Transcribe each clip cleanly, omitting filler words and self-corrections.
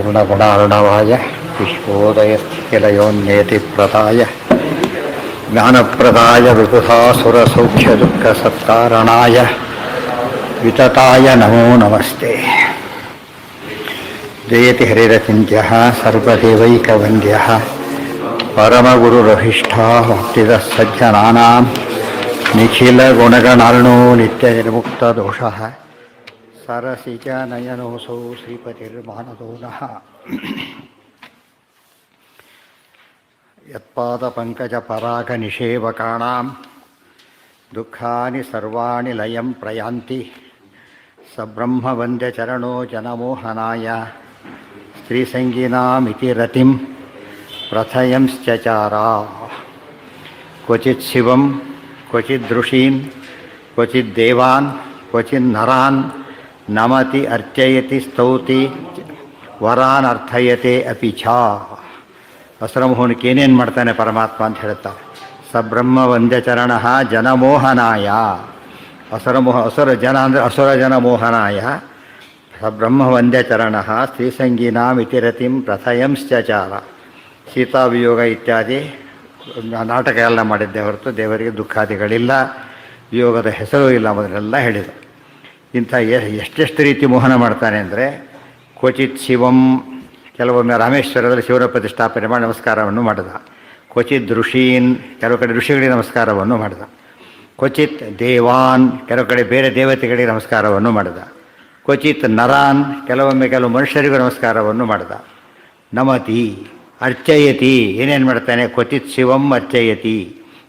पूर्णगुणार्णवाय विश्वोदयस्थितिलयोन्नेतिप्रदाय ज्ञानप्रदाय विबुधासुरसौख्यदुःखसत्कारणाय वितताय नमो नमस्ते। जयति हरिरचिन्त्यः सर्वदेवैकवन्द्यः परमगुरुरभिष्ठः भक्तिदः सज्जनानां निखिलगुणगणार्णो नित्यनिर्मुक्तदोषः सरसिजनयनोऽसौ श्रीपतिर्मानदो नः। यत्पादपङ्कजपरागनिषेवकाणां दुःखानि सर्वाणि लयं प्रयान्ति सब्रह्मवन्द्यचरणो जनमोहनाय स्त्रीसङ्गिनामिति रतिं प्रथयंश्चचारा। क्वचित् शिवं क्वचित् ऋषीन् क्वचित् देवान् क्वचित् नरान् नमति अर्चयति ಸ್ತೌತಿ ವರಾನ್ ಅರ್ಥಯತೆ ಅಪಿ ಛ. ಅಸುರಮೋಹನಕ್ಕೆ ಏನೇನು ಮಾಡ್ತಾನೆ ಪರಮಾತ್ಮ ಅಂತ ಹೇಳ್ತಾರೆ. ಸಬ್ರಹ್ಮ ವಂದ್ಯಚರಣ ಜನಮೋಹನಾಯ. ಅಸುರ ಜನ ಅಂದರೆ ಅಸುರ ಜನಮೋಹನಾಯ ಸಬ್ರಹ್ಮ ವಂದ್ಯಚರಣ ಸ್ತ್ರೀಸಂಗೀನಾಂ ಇತಿರತಿಂ ಪ್ರಥಯಂಶ್ಚಚಾರ. ಸೀತಾವಿಯೋಗ ಇತ್ಯಾದಿ ನಾಟಕ ಎಲ್ಲ ಮಾಡಿದ್ದೆ ಹೊರತು ದೇವರಿಗೆ ದುಃಖಾದಿಗಳಿಲ್ಲ, ವಿಯೋಗದ ಹೆಸರು ಇಲ್ಲ, ಮೊದಲೆಲ್ಲ ಹೇಳಿದರು. ಇಂಥ ಎಷ್ಟೆಷ್ಟು ರೀತಿ ಮೋಹನ ಮಾಡ್ತಾನೆ ಅಂದರೆ ಕ್ವಚಿತ್ ಶಿವಂ, ಕೆಲವೊಮ್ಮೆ ರಾಮೇಶ್ವರದಲ್ಲಿ ಶಿವನ ಪ್ರತಿಷ್ಠಾಪನೆ ಮಾಡಿ ನಮಸ್ಕಾರವನ್ನು ಮಾಡಿದ. ಕ್ವಚಿತ್ ಋಷೀನ್, ಕೆಲವು ಕಡೆ ಋಷಿಗಳಿಗೆ ನಮಸ್ಕಾರವನ್ನು ಮಾಡಿದ. ಕ್ವಚಿತ್ ದೇವಾನ್, ಕೆಲವು ಕಡೆ ಬೇರೆ ದೇವತೆಗಳಿಗೆ ನಮಸ್ಕಾರವನ್ನು ಮಾಡಿದ. ಕ್ವಚಿತ್ ನರಾನ್, ಕೆಲವು ಮನುಷ್ಯರಿಗೂ ನಮಸ್ಕಾರವನ್ನು ಮಾಡಿದ. ನಮತಿ ಅರ್ಚಯತಿ, ಏನೇನು ಮಾಡ್ತಾನೆ? ಕ್ವಚಿತ್ ಶಿವಂ ಅರ್ಚಯತಿ,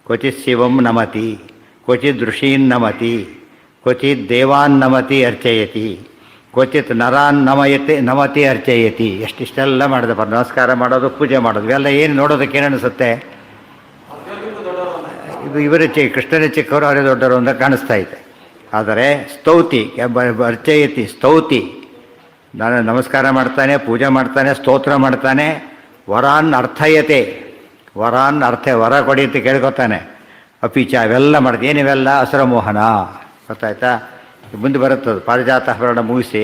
ಕ್ವಚಿತ್ ಶಿವಂ ನಮತಿ, ಕ್ವಚಿತ್ ಋಷೀನ್ ನಮತಿ, ಕ್ವಚಿತ್ ದೇವಾನ್ ನಮತಿ ಅರ್ಚಯತಿ, ಕ್ವಚಿತ್ ನರಾನ್ ನಮತಿ ಅರ್ಚಯತಿ. ಎಷ್ಟಿಷ್ಟೆಲ್ಲ ಮಾಡಿದ. ನಮಸ್ಕಾರ ಮಾಡೋದು, ಪೂಜೆ ಮಾಡೋದು, ಇವೆಲ್ಲ ಏನು ನೋಡೋದಕ್ಕೆ ಏನು ಅನಿಸುತ್ತೆ? ಇದು ಇವರೇ ಕೃಷ್ಣನೇ ಚಿಕ್ಕವರು, ಅವರೇ ದೊಡ್ಡವರು ಅಂತ ಕಾಣಿಸ್ತಾ ಇದೆ. ಆದರೆ ಸ್ತೌತಿ ಅರ್ಚಯತಿ, ಸ್ತೌತಿ, ನಾನು ನಮಸ್ಕಾರ ಮಾಡ್ತಾನೆ, ಪೂಜೆ ಮಾಡ್ತಾನೆ, ಸ್ತೋತ್ರ ಮಾಡ್ತಾನೆ. ವರಾನ್ ಅರ್ಥಯತೆ, ವರ ಕೊಡಿ ಅಂತ ಕೇಳ್ಕೊತಾನೆ. ಅಪಿಚ, ಇವೆಲ್ಲ ಮಾಡ್ದೆ. ಏನಿವೆಲ್ಲ? ಅಸುರಮೋಹನ. ಗೊತ್ತಾಯ್ತಾ? ಮುಂದೆ ಬರುತ್ತದೆ. ಪಾರಿಜಾತ ಹರಣ ಮುಗಿಸಿ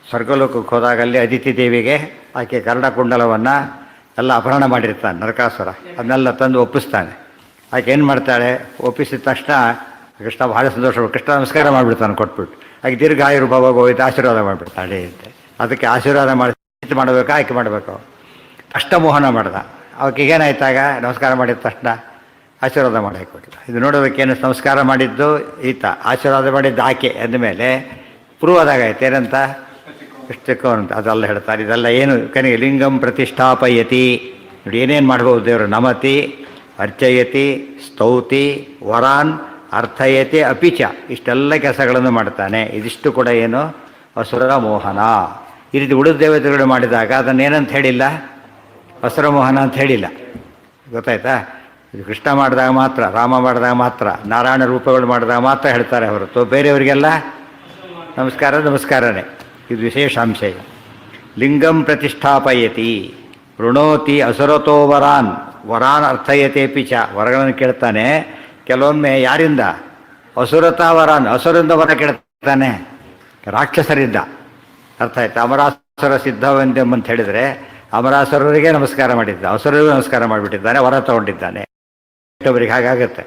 ಸ್ವರ್ಗಲೋಕಕ್ಕೆ ಹೋದಾಗಲ್ಲಿ ಅದಿತಿ ದೇವಿಗೆ ಆಕೆ ಕರ್ಣಕುಂಡಲವನ್ನು ಎಲ್ಲ ಅಪಹರಣ ಮಾಡಿರ್ತಾನೆ ನರಕಾಸುರ. ಅದನ್ನೆಲ್ಲ ತಂದು ಒಪ್ಪಿಸ್ತಾನೆ. ಆಕೆ ಏನು ಮಾಡ್ತಾಳೆ? ಒಪ್ಪಿಸಿದ ತಕ್ಷಣ ಕೃಷ್ಣ ಭಾಳ ಸಂತೋಷ, ಕೃಷ್ಣ ನಮಸ್ಕಾರ ಮಾಡಿಬಿಡ್ತಾನೆ ಕೊಟ್ಬಿಟ್ಟು. ಆಕೆ ದೀರ್ಘಾಯುರ್ಭವ ಗೋವಿಂದ ಆಶೀರ್ವಾದ ಮಾಡಿಬಿಡ್ತಾಳೆ ಅಂತೆ. ಅದಕ್ಕೆ ಆಶೀರ್ವಾದ ಮಾಡಿ ಮಾಡಬೇಕಾ, ಆಕೆ ಮಾಡಬೇಕು? ಅಷ್ಟಮೋಹನ ಮಾಡ್ದ. ಅವಕ್ಕೆ ಏನಾಯ್ತಾಗ? ನಮಸ್ಕಾರ ಮಾಡಿದ ತಕ್ಷಣ ಆಶೀರ್ವಾದ ಮಾಡಿ ಹಾಕಿಬಿಟ್ಲ. ಇದು ನೋಡೋದಕ್ಕೇನು? ನಮಸ್ಕಾರ ಮಾಡಿದ್ದು ಈತ, ಆಶೀರ್ವಾದ ಮಾಡಿದ್ದು ಆಕೆ ಅಂದಮೇಲೆ ಪ್ರೂವ್ ಆದಾಗಾಯ್ತು. ಏನಂತ? ಇಷ್ಟಕ್ಕಂತ ಅದೆಲ್ಲ ಹೇಳ್ತಾರೆ. ಇದೆಲ್ಲ ಏನು? ಕನಿಗೆ ಲಿಂಗಂ ಪ್ರತಿಷ್ಠಾಪಯತಿ. ನೋಡಿ ಏನೇನು ಮಾಡ್ಬೋದು ದೇವರು. ನಮತಿ ಅರ್ಚಯತಿ, ಸ್ತೌತಿ, ವರಾನ್ ಅರ್ಥಯತಿ, ಅಪಿಚ, ಇಷ್ಟೆಲ್ಲ ಕೆಲಸಗಳನ್ನು ಮಾಡ್ತಾನೆ. ಇದಿಷ್ಟು ಕೂಡ ಏನು? ಅಸುರ ಮೋಹನ. ಈ ರೀತಿ ಉಳಿದ ದೇವತೆಗಳು ಮಾಡಿದಾಗ ಅದನ್ನೇನಂತ ಹೇಳಿಲ್ಲ, ಅಸುರ ಮೋಹನ ಅಂತ ಹೇಳಿಲ್ಲ. ಗೊತ್ತಾಯ್ತಾ? ಇದು ಕೃಷ್ಣ ಮಾಡಿದಾಗ ಮಾತ್ರ, ರಾಮ ಮಾಡಿದಾಗ ಮಾತ್ರ, ನಾರಾಯಣ ರೂಪಗಳು ಮಾಡಿದಾಗ ಮಾತ್ರ ಹೇಳ್ತಾರೆ ಹೊರತು ಬೇರೆಯವರಿಗೆಲ್ಲ ನಮಸ್ಕಾರನೇ. ಇದು ವಿಶೇಷಾಂಶ. ಲಿಂಗಂ ಪ್ರತಿಷ್ಠಾಪಯತಿ ವೃಣೋತಿ ಅಸುರತೋ ವರಾನ್ ಅರ್ಥಯತೆ ಪಿಚ. ವರಗಳನ್ನು ಕೇಳ್ತಾನೆ. ಕೆಲವೊಮ್ಮೆ ಯಾರಿಂದ? ಅಸುರತಾ ವರಾನ್, ಅಸುರಿಂದ ವರ ಕೇಳ್ತಾನೆ, ರಾಕ್ಷಸರಿದ್ದ. ಅರ್ಥ ಆಯ್ತಾ? ಅಮರಾಸುರ ಸಿದ್ಧವಂದ್ಯಂ ಅಂತ ಹೇಳಿದರೆ ಅಮರಾಸುರರಿಗೆ ನಮಸ್ಕಾರ ಮಾಡಿದ್ದ, ಅಸುರರಿಗೂ ನಮಸ್ಕಾರ ಮಾಡಿಬಿಟ್ಟಿದ್ದಾನೆ, ವರ ತಗೊಂಡಿದ್ದಾನೆ. ಅವರಿಗೆ ಹಾಗಾಗುತ್ತೆ.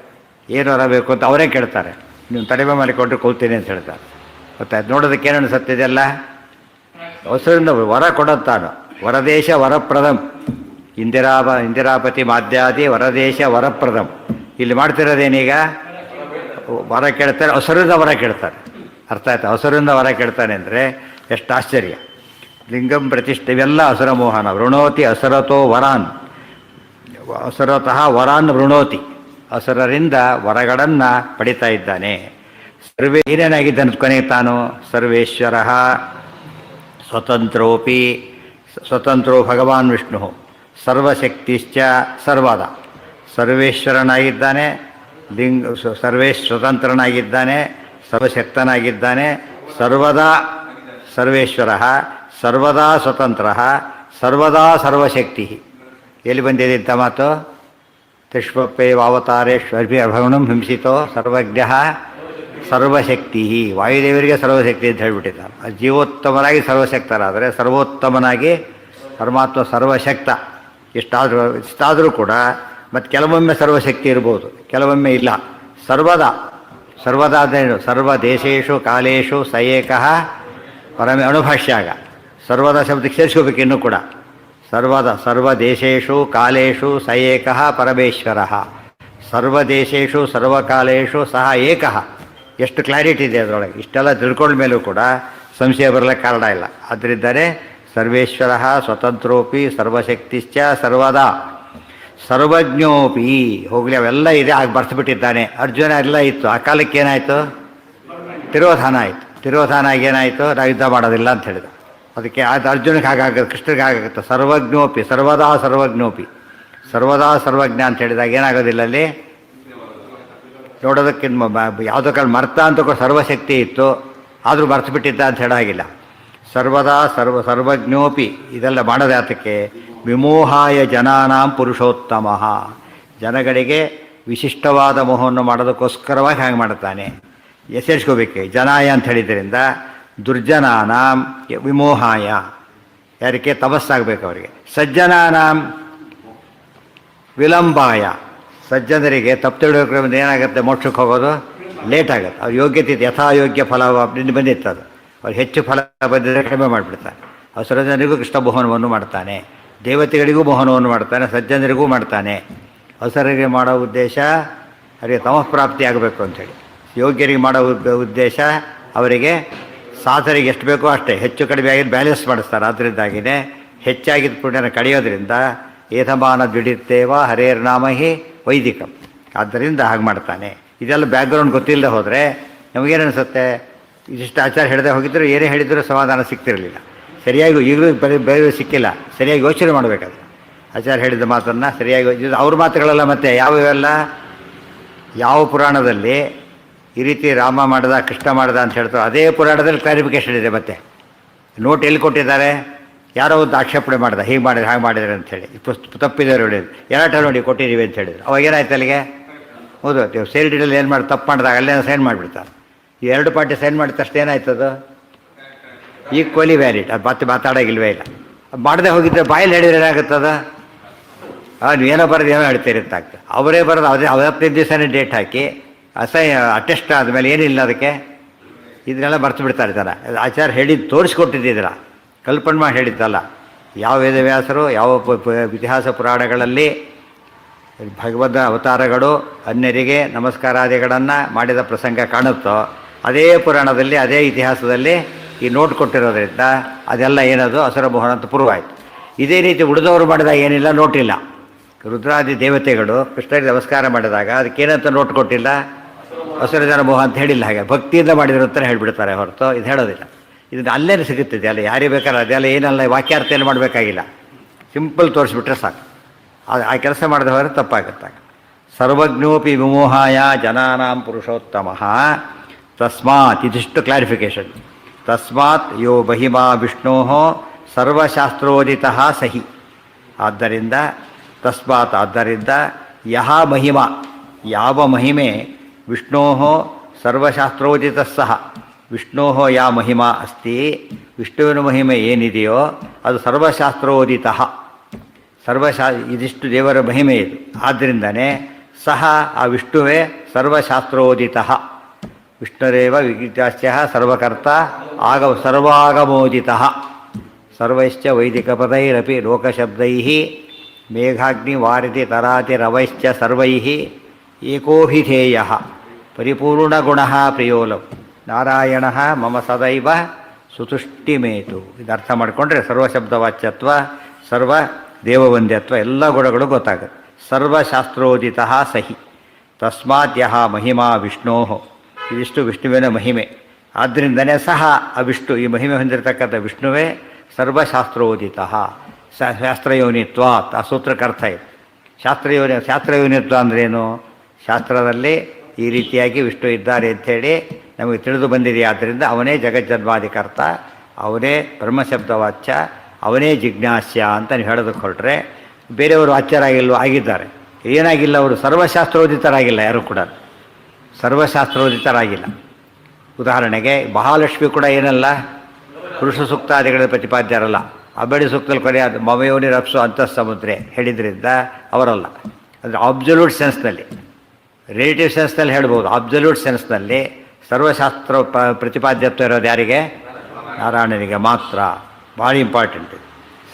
ಏನು ವರ ಬೇಕು ಅಂತ ಅವರೇ ಕೇಳ್ತಾರೆ. ನೀವು ತಲೆಮೆ ಮಾಡಿಕೊಂಡ್ರೆ ಕೊಲ್ತೀನಿ ಅಂತ ಹೇಳ್ತಾರೆ. ಗೊತ್ತಾಯ್ತು? ನೋಡೋದಕ್ಕೆ ಏನು ಅನಿಸುತ್ತಿದೆಯಲ್ಲ? ಅಸುರಿಂದ ವರ ಕೊಡುತ್ತಾನು. ವರದೇಶ ವರಪ್ರದಂ, ಇಂದಿರಾಪತಿ ಮಾಧ್ಯಾದಿ ವರದೇಶ ವರಪ್ರದಂ. ಇಲ್ಲಿ ಮಾಡ್ತಿರೋದೇನೀಗ? ವರ ಕೇಳ್ತಾರೆ, ಅಸುರಿಂದ ವರ ಕೇಳ್ತಾರೆ. ಅರ್ಥ ಆಯ್ತು? ಅಸುರಿಂದ ವರ ಕೇಳ್ತಾನೆ ಅಂದರೆ ಎಷ್ಟು ಆಶ್ಚರ್ಯ. ಲಿಂಗಂ ಪ್ರತಿಷ್ಠೆ, ಇವೆಲ್ಲ ಅಸುರ ಮೋಹನ. ವೃಣೋತಿ ಅಸುರತೋ ವರಾನ್, ಅಸುರತಃ ವರಾನ್ ವೃಣೋತಿ, ಅಸುರರಿಂದ ವರಗಳನ್ನು ಪಡಿತಾ ಇದ್ದಾನೆ. ಏನೇನಾಗಿದ್ದಾನೆ ಕೊನೆಗೆ ತಾನು? ಸರ್ವೇಶ್ವರ ಸ್ವತಂತ್ರೋ ಭಗವಾನ್ ವಿಷ್ಣು ಸರ್ವಶಕ್ತಿಶ್ಚ ಸರ್ವದ. ಸರ್ವೇಶ್ವರನಾಗಿದ್ದಾನೆ, ಸ್ವತಂತ್ರನಾಗಿದ್ದಾನೆ, ಸರ್ವಶಕ್ತನಾಗಿದ್ದಾನೆ. ಸರ್ವದಾ ಸರ್ವೇಶ್ವರ, ಸರ್ವದಾ ಸ್ವತಂತ್ರ, ಸರ್ವದಾ ಸರ್ವಶಕ್ತಿ. ಎಲ್ಲಿ ಬಂದಿದೆ ಇಂಥ ಮಾತು? ತಿಷ್ಪಪ್ಪೇವಾವತಾರೇಶ್ವರ್ಭಿರ್ಭವನಂ ಹಿಂಸಿತೋ ಸರ್ವಜ್ಞ ಸರ್ವಶಕ್ತಿ. ವಾಯುದೇವರಿಗೆ ಸರ್ವಶಕ್ತಿ ಅಂತ ಹೇಳಿಬಿಟ್ಟಿದ್ದಾರೆ. ಜೀವೋತ್ತಮನಾಗಿ ಸರ್ವಶಕ್ತರಾದರೆ ಸರ್ವೋತ್ತಮನಾಗಿ ಪರಮಾತ್ಮ ಸರ್ವಶಕ್ತ. ಇಷ್ಟಾದರೂ ಕೂಡ ಮತ್ತು ಕೆಲವೊಮ್ಮೆ ಸರ್ವಶಕ್ತಿ ಇರ್ಬೋದು, ಕೆಲವೊಮ್ಮೆ ಇಲ್ಲ. ಸರ್ವದಾ ಅಂದ್ರೇನು? ಸರ್ವದೇಶೇಶು ಕಾಲೇಶು ಸ ಏಕಃ ಪರಮೇ ಅಣುಭಾಷ್ಯಾಗ ಸರ್ವದ ಶಬ್ದಕ್ಕೆ ಸೇರಿಸ್ಕೋಬೇಕು. ಇನ್ನೂ ಕೂಡ ಸರ್ವದೇಶೇಶು ಕಾಲೇಶು ಸ ಏಕಃ ಪರಮೇಶ್ವರ, ಸರ್ವದೇಶೇಶು ಸರ್ವಕಾಲೇಶು ಸಹ ಏಕಃ. ಎಷ್ಟು ಕ್ಲಾರಿಟಿ ಇದೆ ಅದರೊಳಗೆ. ಇಷ್ಟೆಲ್ಲ ತಿಳ್ಕೊಂಡ ಮೇಲೂ ಕೂಡ ಸಂಶಯ ಬರಲಿಕ್ಕೆ ಕಾರಣ ಇಲ್ಲ. ಆದ್ದರಿಂದಲೇ ಸರ್ವೇಶ್ವರ ಸ್ವತಂತ್ರೋಪಿ ಸರ್ವಶಕ್ತಿಶ್ಚ ಸರ್ವದಾ ಸರ್ವಜ್ಞೋಪಿ. ಹೋಗಲಿ, ಅವೆಲ್ಲ ಇದೆ, ಆಗ ಬರ್ಸ್ಬಿಟ್ಟಿದ್ದಾನೆ. ಅರ್ಜುನ ಎಲ್ಲ ಇತ್ತು, ಆ ಕಾಲಕ್ಕೆ ಏನಾಯಿತು? ತಿರೋಧಾನ ಆಯಿತು. ತಿರೋಧಾನ ಆಗೇನಾಯಿತು? ನಾವು ಯುದ್ಧ ಮಾಡೋದಿಲ್ಲ ಅಂತ ಹೇಳಿದ. ಅದಕ್ಕೆ ಅದು ಅರ್ಜುನಿಗೆ ಹಾಗಾಗುತ್ತೆ, ಕೃಷ್ಣರಿಗೆ ಹಾಗಾಗುತ್ತೆ. ಸರ್ವಜ್ಞೋಪಿ ಸರ್ವದಾ ಸರ್ವಜ್ಞೋಪಿ, ಸರ್ವದಾ ಸರ್ವಜ್ಞ ಅಂತ ಹೇಳಿದಾಗ ಏನಾಗೋದಿಲ್ಲ ಅಲ್ಲಿ ನೋಡೋದಕ್ಕೆ. ಯಾವುದೋ ಕಾಲ ಮರ್ತ ಅಂತ ಸರ್ವಶಕ್ತಿ ಇತ್ತು, ಆದರೂ ಮರ್ತು ಅಂತ ಹೇಳಾಗಿಲ್ಲ. ಸರ್ವದಾ ಸರ್ವಜ್ಞೋಪಿ ಇದೆಲ್ಲ ಮಾಡೋದೇ ಆತಕ್ಕೆ ವಿಮೋಹಾಯ ಜನಾನಾಂ ಪುರುಷೋತ್ತಮ. ಜನಗಳಿಗೆ ವಿಶಿಷ್ಟವಾದ ಮೋಹವನ್ನು ಮಾಡೋದಕ್ಕೋಸ್ಕರವಾಗಿ ಹಾಗೆ ಮಾಡ್ತಾನೆ. ಹೆಸರಿಸ್ಕೋಬೇಕು. ಜನಾಯ ಅಂತ ಹೇಳಿದ್ರಿಂದ ದುರ್ಜನಾನಾಂ ವಿಮೋಹಾಯ, ಯಾರಿಗೆ ತಪಸ್ಸಾಗಬೇಕು ಅವರಿಗೆ. ಸಜ್ಜನಾನಾಂ ವಿಳಂಬಾಯ, ಸಜ್ಜನರಿಗೆ ತಪ್ಪು ತಿಳಿಯೋಕ್ರಮದಿಂದ ಏನಾಗುತ್ತೆ? ಮೋಕ್ಷಕ್ಕೆ ಹೋಗೋದು ಲೇಟ್ ಆಗುತ್ತೆ. ಅವ್ರ ಯೋಗ್ಯತೆ ಯಥಾಯೋಗ್ಯ ಫಲ ಬಂದಿತ್ತು, ಅದು ಅವ್ರು ಹೆಚ್ಚು ಫಲ ಬಂದಿದ್ದರೆ ಕಡಿಮೆ ಮಾಡಿಬಿಡ್ತಾನೆ. ಅವಸರ ಜನರಿಗೂ ಕೃಷ್ಣ ಮೋಹನವನ್ನು ಮಾಡ್ತಾನೆ, ದೇವತೆಗಳಿಗೂ ಮೋಹನವನ್ನು ಮಾಡ್ತಾನೆ, ಸಜ್ಜನರಿಗೂ ಮಾಡ್ತಾನೆ. ಅವಸರರಿಗೆ ಮಾಡೋ ಉದ್ದೇಶ ಅವರಿಗೆ ತಮಃಪ್ರಾಪ್ತಿ ಆಗಬೇಕು ಅಂಥೇಳಿ. ಯೋಗ್ಯರಿಗೆ ಮಾಡೋ ಉದ್ದೇಶ ಅವರಿಗೆ ಸಾಧನೆಗೆ ಎಷ್ಟು ಬೇಕೋ ಅಷ್ಟೇ, ಹೆಚ್ಚು ಕಡಿಮೆ ಆಗಿದ್ದು ಬ್ಯಾಲೆನ್ಸ್ ಮಾಡಿಸ್ತಾರೆ. ಅದರಿಂದಾಗಿಯೇ ಹೆಚ್ಚಾಗಿದ್ದ ಪುಣ್ಯನ ಕಳೆಯೋದ್ರಿಂದ ಏತಮಾನ ದುಡಿತೇವ ಹರೇರ್ನಾಮ ಹಿ ವೈದಿಕಂ. ಆದ್ದರಿಂದ ಹಾಗೆ ಮಾಡ್ತಾನೆ. ಇದೆಲ್ಲ ಬ್ಯಾಕ್ಗ್ರೌಂಡ್ ಗೊತ್ತಿಲ್ಲದೆ ಹೋದರೆ ನಮಗೇನು ಅನಿಸುತ್ತೆ? ಇದಿಷ್ಟು ಆಚಾರ ಹೇಳದೆ ಹೋಗಿದ್ದರೂ ಏನೇ ಹೇಳಿದರೂ ಸಮಾಧಾನ ಸಿಗ್ತಿರಲಿಲ್ಲ. ಸರಿಯಾಗಿ ಈಗಲೂ ಬೇರೆ ಸಿಕ್ಕಿಲ್ಲ. ಸರಿಯಾಗಿ ಯೋಚನೆ ಮಾಡಬೇಕಾದ್ರೆ ಆಚಾರ ಹೇಳಿದ ಮಾತನ್ನು ಸರಿಯಾಗಿ ಅವ್ರ ಮಾತುಗಳೆಲ್ಲ ಮತ್ತೆ ಯಾವೆಲ್ಲ ಯಾವ ಪುರಾಣದಲ್ಲಿ ಈ ರೀತಿ ರಾಮ ಮಾಡ್ದ ಕೃಷ್ಣ ಮಾಡ್ದ ಅಂತ ಹೇಳ್ತಾರೆ, ಅದೇ ಪುರಾಣದಲ್ಲಿ ಕ್ಲಾರಿಫಿಕೇಷನ್ ಇದೆ. ಮತ್ತೆ ನೋಟ್ ಎಲ್ಲಿ ಕೊಟ್ಟಿದ್ದಾರೆ? ಯಾರೋ ಒಂದು ಆಕ್ಷೇಪಣೆ ಮಾಡ್ದ, ಹೀಗೆ ಮಾಡಿದ್ರೆ ಹಾಗೆ ಮಾಡಿದ್ರೆ ಅಂಥೇಳಿ, ತಪ್ಪಿದ್ದಾರೆ ಹೇಳಿದ್ರು, ಎರಟ ನೋಡಿ ಕೊಟ್ಟಿದ್ದೀವಿ ಅಂತ ಹೇಳಿದ್ರು. ಅವಾಗ ಏನಾಯ್ತು ಅಲ್ಲಿಗೆ? ಹೌದು, ಸೇಲ್ ಡೀಡಲ್ಲಿ ಏನು ಮಾಡಿ ತಪ್ಪು ಮಾಡಿದಾಗ ಅಲ್ಲೇ ಸೈನ್ ಮಾಡಿಬಿಡ್ತಾರೆ. ಈ ಎರಡು ಪಾರ್ಟಿ ಸೈನ್ ಮಾಡಿದ ತಕ್ಷಣ ಏನಾಯ್ತದು? Equally valid. ಅದು ಮತ್ತೆ ಮಾತಾಡೋಗಿಲ್ವೇ ಇಲ್ಲ. ಮಾಡದೆ ಹೋಗಿದ್ದರೆ ಬಾಯಲ್ಲಿ ಹೇಳಿದ್ರೆ ಏನಾಗುತ್ತದ? ನೀವೇನೋ ಬರೋದು ಏನೋ ಹೇಳ್ತೀರಿ ಅಂತ ಆಗ್ತದೆ. ಅವರೇ ಬರೋದು ಅದೇ 15 ದಿವಸನೇ ಡೇಟ್ ಹಾಕಿ ಅಟೆಸ್ಟ್ ಆದಮೇಲೆ ಏನಿಲ್ಲ ಅದಕ್ಕೆ, ಇದನ್ನೆಲ್ಲ ಮರ್ತು ಬಿಡ್ತಾರೆ ಜನ. ಆಚಾರ ಹೇಳಿದ್ದು ತೋರಿಸ್ಕೊಟ್ಟಿದ್ದಿದ್ರ, ಕಲ್ಪನೆ ಮಾಡಿ ಹೇಳಿದ್ದಲ್ಲ. ಯಾವ ವೇದವ್ಯಾಸರು ಯಾವ ಇತಿಹಾಸ ಪುರಾಣಗಳಲ್ಲಿ ಭಗವದ್ ಅವತಾರಗಳು ಅನ್ಯರಿಗೆ ನಮಸ್ಕಾರಾದಿಗಳನ್ನು ಮಾಡಿದ ಪ್ರಸಂಗ ಕಾಣುತ್ತೋ ಅದೇ ಪುರಾಣದಲ್ಲಿ ಅದೇ ಇತಿಹಾಸದಲ್ಲಿ ಈ ನೋಟ್ ಕೊಟ್ಟಿರೋದ್ರಿಂದ ಅದೆಲ್ಲ ಏನದು ಅಸುರ ಮೋಹನ ಅಂತ ಪ್ರೂವ್ ಆಯಿತು. ಇದೇ ರೀತಿ ಉಳಿದವರು ಮಾಡಿದಾಗ ಏನಿಲ್ಲ, ನೋಟಿಲ್ಲ. ರುದ್ರಾದಿ ದೇವತೆಗಳು ಕೃಷ್ಣರಿಗೆ ನಮಸ್ಕಾರ ಮಾಡಿದಾಗ ಅದಕ್ಕೇನಂತ ನೋಟ್ ಕೊಟ್ಟಿಲ್ಲ, ಅಸುರ ಜನ ಮೋಹ ಅಂತ ಹೇಳಿಲ್ಲ. ಹಾಗೆ ಭಕ್ತಿಯಿಂದ ಮಾಡಿದ್ರು ಅಂತಲೇ ಹೇಳಿಬಿಡ್ತಾರೆ ಹೊರತು ಇದು ಹೇಳೋದಿಲ್ಲ. ಇದನ್ನು ಅಲ್ಲೇ ಸಿಗುತ್ತಿದೆ ಅಲ್ಲ, ಯಾರಿಗೆ ಬೇಕಾದ್ರೆ ಅದೆಲ್ಲ ಏನಲ್ಲ ವಾಕ್ಯಾರ್ಥ ಏನು ಮಾಡಬೇಕಾಗಿಲ್ಲ, ಸಿಂಪಲ್ ತೋರಿಸ್ಬಿಟ್ರೆ ಸಾಕು. ಆ ಕೆಲಸ ಮಾಡಿದ ಹೊರ ತಪ್ಪಾಗುತ್ತೆ. ಸರ್ವಜ್ಞೋಪಿ ವಿಮೋಹಾಯ ಜನಾನಾಂ ಪುರುಷೋತ್ತಮ ತಸ್ಮಾತ್, ಇದಿಷ್ಟು ಕ್ಲಾರಿಫಿಕೇಶನ್. ತಸ್ಮಾತ್ ಯೋ ಮಹಿಮಾ ವಿಷ್ಣೋ ಸರ್ವಶಾಸ್ತ್ರೋದಿತ ಸಹಿ. ಆದ್ದರಿಂದ ತಸ್ಮಾತ್, ಆದ್ದರಿಂದ ಯಹ ಮಹಿಮಾ, ಯಾವ ಮಹಿಮೆ ವಿಷ್ಣೋ ಸರ್ವಶಾಸ್ತ್ರೋದಿತ ಸಹ, ವಿಷ್ಣೋ ಯಾ ಮಹಿಮಾ ಅಸ್ತಿ, ವಿಷ್ಣುವಿನ ಮಹಿಮೆ ಏನಿದೆಯೋ ಅದು ಸರ್ವಶಾಸ್ತ್ರೋದಿತ. ಇದಿಷ್ಟು ದೇವರ ಮಹಿಮೆ ಇದು. ಆದ್ದರಿಂದನೇ ಸಹ ಆ ವಿಷ್ಣುವೇ ಸರ್ವಶಾಸ್ತ್ರೋದಿತ. ವಿಷ್ಣುರೇವ ವಿಜ್ಞಾಸ್ಯ ಸರ್ವಕರ್ತ ಸರ್ವಾಗಮೋದಿತ. ಸರ್ವೈಶ್ಚ ವೈದಿಕಪದೈರಪಿ ಲೋಕಶಬ್ದೈ ಮೇಘಾಗ್ನಿ ವಾರಿತಿ ತರಾತಿ ರವೈಶ್ಚ ಸರ್ವೈ ಏಕೋಭಿಧೇಯ ಪರಿಪೂರ್ಣಗುಣ ಪ್ರಿಯೋಲಂ ನಾರಾಯಣ ಮಮ ಸದೈವ ಸುತುಷ್ಟಿಮೇತು. ಇದು ಅರ್ಥ ಮಾಡಿಕೊಂಡ್ರೆ ಸರ್ವಶಬ್ದವಾಚ್ಯತ್ವ, ಸರ್ವ ದೇವವಂದ್ಯತ್ವ ಎಲ್ಲ ಗುಣಗಳು ಗೊತ್ತಾಗುತ್ತೆ. ಸರ್ವಶಾಸ್ತ್ರೋದಿತ ಸಹಿ. ತಸ್ಮಾತ್ ಯಹ ಮಹಿಮಾ ವಿಷ್ಣೋ, ಇದಿಷ್ಟು ವಿಷ್ಣುವಿನ ಮಹಿಮೆ. ಆದ್ದರಿಂದನೇ ಸಹ ಆ ವಿಷ್ಣು, ಈ ಮಹಿಮೆ ಹೊಂದಿರತಕ್ಕಂಥ ವಿಷ್ಣುವೇ ಸರ್ವಶಾಸ್ತ್ರೋದಿತ. ಶಾಸ್ತ್ರಯೋನಿತ್ವ ಆ ಸೂತ್ರಕ್ಕರ್ಥ ಇದೆ. ಶಾಸ್ತ್ರಯೋನಿತ್ವ ಅಂದ್ರೇನು? ಶಾಸ್ತ್ರದಲ್ಲಿ ಈ ರೀತಿಯಾಗಿ ವಿಷ್ಣು ಇದ್ದಾರೆ ಅಂಥೇಳಿ ನಮಗೆ ತಿಳಿದು ಬಂದಿದೆ. ಆದ್ದರಿಂದ ಅವನೇ ಜಗಜ್ಜನ್ಮಾಧಿಕರ್ತ, ಅವನೇ ಬ್ರಹ್ಮಶಬ್ದವಾಚ್ಯ, ಅವನೇ ಜಿಜ್ಞಾಸ್ಯ ಅಂತ ನೀವು ಹೇಳೋದಕ್ಕೆ ಹೊರಟ್ರೆ, ಬೇರೆಯವರು ಆಚಾರಾಗಿಲ್ವ? ಆಗಿದ್ದಾರೆ. ಏನಾಗಿಲ್ಲ, ಅವರು ಸರ್ವಶಾಸ್ತ್ರೋದಿತರಾಗಿಲ್ಲ. ಯಾರು ಕೂಡ ಸರ್ವಶಾಸ್ತ್ರೋದಿತರಾಗಿಲ್ಲ. ಉದಾಹರಣೆಗೆ ಮಹಾಲಕ್ಷ್ಮಿ ಕೂಡ ಏನಲ್ಲ, ಪುರುಷ ಸೂಕ್ತಾದಿಗಳ ಪ್ರತಿಪಾದ್ಯರಲ್ಲ. ಅಬ್ಬಡಿ ಸೂಕ್ತಲ್ಲಿ ಕೊನೆ ಅದು ಮಮಯೋನಿ ರಪ್ಸು ಅಂತಃ ಸಮುದ್ರೆ ಹೇಳಿದ್ರಿಂದ ಅವರಲ್ಲ. ಅಂದರೆ ಅಬ್ಸಲ್ಯೂಟ್ ಸೆನ್ಸ್ನಲ್ಲಿ, ರಿಲೇಟಿವ್ ಸೆನ್ಸ್ನಲ್ಲಿ ಹೇಳ್ಬೋದು. ಅಬ್ಸಲ್ಯೂಟ್ ಸೆನ್ಸ್ನಲ್ಲಿ ಸರ್ವಶಾಸ್ತ್ರ ಪ್ರತಿಪಾದ್ಯತ್ವ ಇರೋದು ಯಾರಿಗೆ? ನಾರಾಯಣನಿಗೆ ಮಾತ್ರ. ಭಾಳ ಇಂಪಾರ್ಟೆಂಟ್.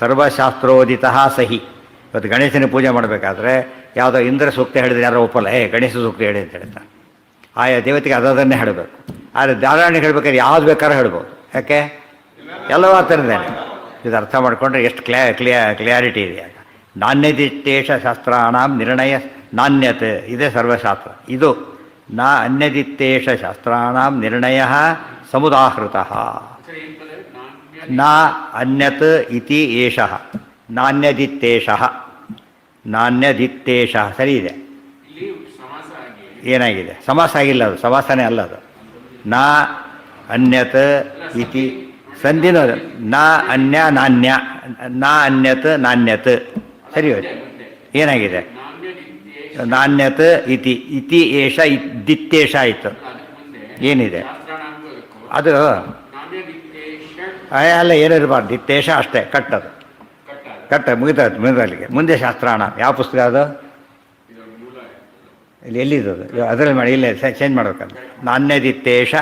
ಸರ್ವಶಾಸ್ತ್ರೋದಿತ ಸಹಿ. ಇವತ್ತು ಗಣೇಶನ ಪೂಜೆ ಮಾಡಬೇಕಾದ್ರೆ ಯಾವುದೋ ಇಂದ್ರ ಸೂಕ್ತ ಹೇಳಿದ್ರೆ ಯಾರೋ ಒಪ್ಪಲ್ಲ, ಗಣೇಶ ಸೂಕ್ತ ಹೇಳಿ ಅಂತ ಹೇಳ್ತಾರೆ. ಆಯಾ ದೇವತೆಗೆ ಅದನ್ನೇ ಹೇಳಬೇಕು. ಆದರೆ ನಾರಾಯಣಿಗೆ ಹೇಳ್ಬೇಕಾದ್ರೆ ಯಾವ್ದು ಬೇಕಾದ್ರೂ ಹೇಳ್ಬೋದು. ಯಾಕೆ? ಎಲ್ಲವೂ ಆ ಥರದ್ದೇನೆ. ಇದು ಅರ್ಥ ಮಾಡಿಕೊಂಡ್ರೆ ಎಷ್ಟು ಕ್ಲಿಯಾರಿಟಿ ಇದೆ. ನಾಣ್ಯದಿತ್ತೇಷ ಶಾಸ್ತ್ರಾಣಾಂ ನಿರ್ಣಯ ನಾಣ್ಯತೆ ಇದೇ ಸರ್ವಶಾಸ್ತ್ರ. ಇದು ನಾ ಅನ್ಯದಿತ್ತೇಷ ಶಾಸ್ತ್ರಾಣಾಂ ನಿರ್ಣಯ ಸಮುದಾಹೃತ. ನಾ ಅನ್ಯತ್ ಇತಿ ಏಷಃ ನಾಣ್ಯದಿತ್ತೇಷಃ. ನಾಣ್ಯದಿತ್ತೇಷ ಸರಿ ಇದೆ. ಏನಾಗಿದೆ? ಸಮಾಸ ಆಗಿಲ್ಲ, ಅದು ಸಮಾಸನೇ ಅಲ್ಲ. ಅದು ನಾ ಅನ್ಯತ್ ಇತಿ ಸಂಧಿನ ನಾ ಅನ್ಯ ನಾಣ್ಯ, ನಾ ಅನ್ಯತ್ ನಾಣ್ಯತ್ ಸರಿ ಹೋಯ್ತು. ಏನಾಗಿದೆ? ನಾಣ್ಯತ್ ಇತಿ ಇತಿ ಏಷ ದಿತ್ತೇಷ ಆಯಿತು. ಏನಿದೆ ಅದು? ಅಲ್ಲ, ಏನಿರಬಾರ್ದು. ದಿತ್ತೇಷ ಅಷ್ಟೇ, ಕಟ್ಟದು ಕಟ್ಟ ಮುಗಿತಾಯ್ತು. ಮುಗಿದಲ್ಲಿಗೆ ಮುಂದೆ ಶಾಸ್ತ್ರಾಣ. ಯಾವ ಪುಸ್ತಕ ಅದು? ಎಲ್ಲಿದ್ದು ಅದು? ಅದರಲ್ಲಿ ಮಾಡಿ, ಇಲ್ಲೇ ಚೇಂಜ್ ಮಾಡ್ಬೇಕಂತ. ನಾಣ್ಯದಿತ್ತೇಷ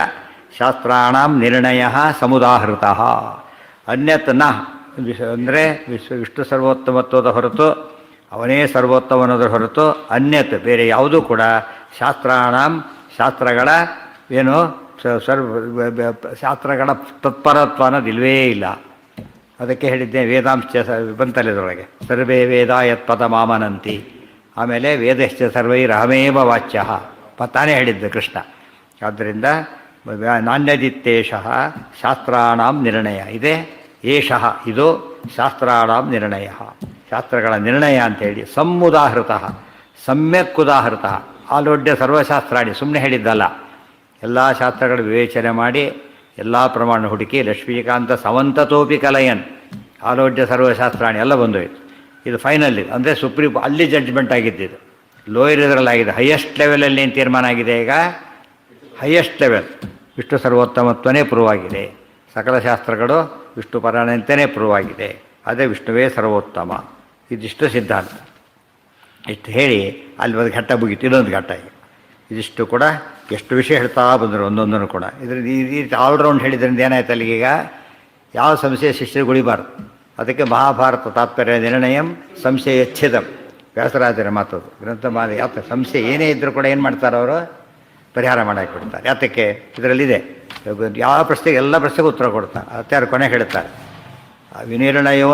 ಶಾಸ್ತ್ರಾಣಾಂ ನಿರ್ಣಯ ಸಮುದಾಹೃತ. ಅನ್ಯತ್ ನ ಅಂದರೆ ವಿಷ್ಣು ಸರ್ವೋತ್ತಮತ್ವದ ಹೊರತು, ಅವನೇ ಸರ್ವೋತ್ತಮನೋದ್ರ ಹೊರತು ಅನ್ಯತ್ ಬೇರೆ ಯಾವುದೂ ಕೂಡ ಶಾಸ್ತ್ರಾಣಾಂ ಶಾಸ್ತ್ರಗಳ ಏನು ಶಾಸ್ತ್ರಗಳ ತತ್ಪರತ್ವ ಅನ್ನೋದಿಲ್ವೇ ಇಲ್ಲ. ಅದಕ್ಕೆ ಹೇಳಿದ್ದೆ ವೇದಾಂಶ ಬಂತಲ್ಲಿದ್ರೊಳಗೆ ಸರ್ವೇ ವೇದ ಯತ್ಪದ ಮಾಮನಂತಿ. ಆಮೇಲೆ ವೇದಶ್ಚ ಸರ್ವೈರಹಮೇವ ವಾಚ್ಯ ತಾನೇ ಹೇಳಿದ್ದೆ ಕೃಷ್ಣ. ಆದ್ದರಿಂದ ನಾಣ್ಯದಿತ್ತೇಷಃ ಶಾಸ್ತ್ರಾಣಾಂ ನಿರ್ಣಯ ಇದೆ. ಏಷಃ ಇದು ಶಾಸ್ತ್ರಾಣಾಂ ನಿರ್ಣಯ, ಶಾಸ್ತ್ರಗಳ ನಿರ್ಣಯ ಅಂಥೇಳಿ. ಸಮುದಾಹೃತ ಸಮ್ಯಕ್ ಉದಾಹೃತ. ಆಲೋಡ್ಯ ಸರ್ವಶಾಸ್ತ್ರಾಣಿ ಸುಮ್ಮನೆ ಹೇಳಿದ್ದಲ್ಲ, ಎಲ್ಲ ಶಾಸ್ತ್ರಗಳ ವಿವೇಚನೆ ಮಾಡಿ ಎಲ್ಲ ಪ್ರಮಾಣ ಹುಡುಕಿ ಲಕ್ಷ್ಮೀಕಾಂತ ಸಮಂತತೋಪಿ ಕಲಯನ್ ಆಲೋಡ್ಯ ಸರ್ವಶಾಸ್ತ್ರಾಣಿ ಎಲ್ಲ ಬಂದೋಯ್ತು. ಇದು ಫೈನಲ್. ಇದು ಅಂದರೆ ಸುಪ್ರೀಂ ಅಲ್ಲಿ ಜಡ್ಜ್ಮೆಂಟ್ ಆಗಿದ್ದಿದ್ದು. ಲೋಯರ್ ಇದರಲ್ಲಾಗಿದೆ. ಹೈಯೆಸ್ಟ್ ಲೆವೆಲಲ್ಲಿ ಏನು ತೀರ್ಮಾನ ಆಗಿದೆ ಈಗ? ಹೈಯೆಸ್ಟ್ ಲೆವೆಲ್ ವಿಷ್ಣು ಸರ್ವೋತ್ತಮತ್ವನೇ ಪ್ರೂವ್ ಆಗಿದೆ. ಸಕಲ ಶಾಸ್ತ್ರಗಳು ವಿಷ್ಣು ಪರಾಯಣಂತೆಯೇ ಪ್ರೂವ್ ಆಗಿದೆ. ಅದೇ ವಿಷ್ಣುವೇ ಸರ್ವೋತ್ತಮ. ಇದಿಷ್ಟು ಸಿದ್ಧಾಂತ. ಇಷ್ಟು ಹೇಳಿ ಅಲ್ಲಿ ಒಂದು ಘಟ್ಟ ಮುಗೀತು. ಇನ್ನೊಂದು ಘಟ್ಟ ಈಗ. ಇದಿಷ್ಟು ಕೂಡ ಎಷ್ಟು ವಿಷಯ ಹೇಳ್ತಾ ಬಂದರು ಒಂದೊಂದನ್ನು ಕೂಡ. ಇದರಿಂದ ಈ ರೀತಿ ಆಲ್ರೌಂಡ್ ಹೇಳಿದ್ರಿಂದ ಏನಾಯ್ತು ಅಲ್ಲಿಗೀಗ? ಯಾವ ಸಂಶಯ ಶಿಷ್ಯರಿಗೆ ಉಳಿಬಾರ್ದು. ಅದಕ್ಕೆ ಮಹಾಭಾರತ ತಾತ್ಪರ್ಯ ನಿರ್ಣಯಂ ಸಂಶಯ ಛೇದಂ ವ್ಯಾಸರಾಜರ ಮಾತದು ಗ್ರಂಥಮಾಲ. ಯಾತ ಸಂಶಯ ಏನೇ ಇದ್ದರೂ ಕೂಡ ಏನು ಮಾಡ್ತಾರೆ ಅವರು? ಪರಿಹಾರ ಮಾಡಕ್ಕೆ ಬಿಡ್ತಾರೆ. ಯಾತಕ್ಕೆ? ಇದರಲ್ಲಿದೆ ಯಾವ ಪ್ರಶ್ನೆಗೆ ಎಲ್ಲ ಪ್ರಶ್ನೆಗೂ ಉತ್ತರ ಕೊಡ್ತಾರೆ. ಅತ್ಯಾರು ಕೊನೆ ಹೇಳ್ತಾರೆ ವಿನಿರ್ಣಯೋ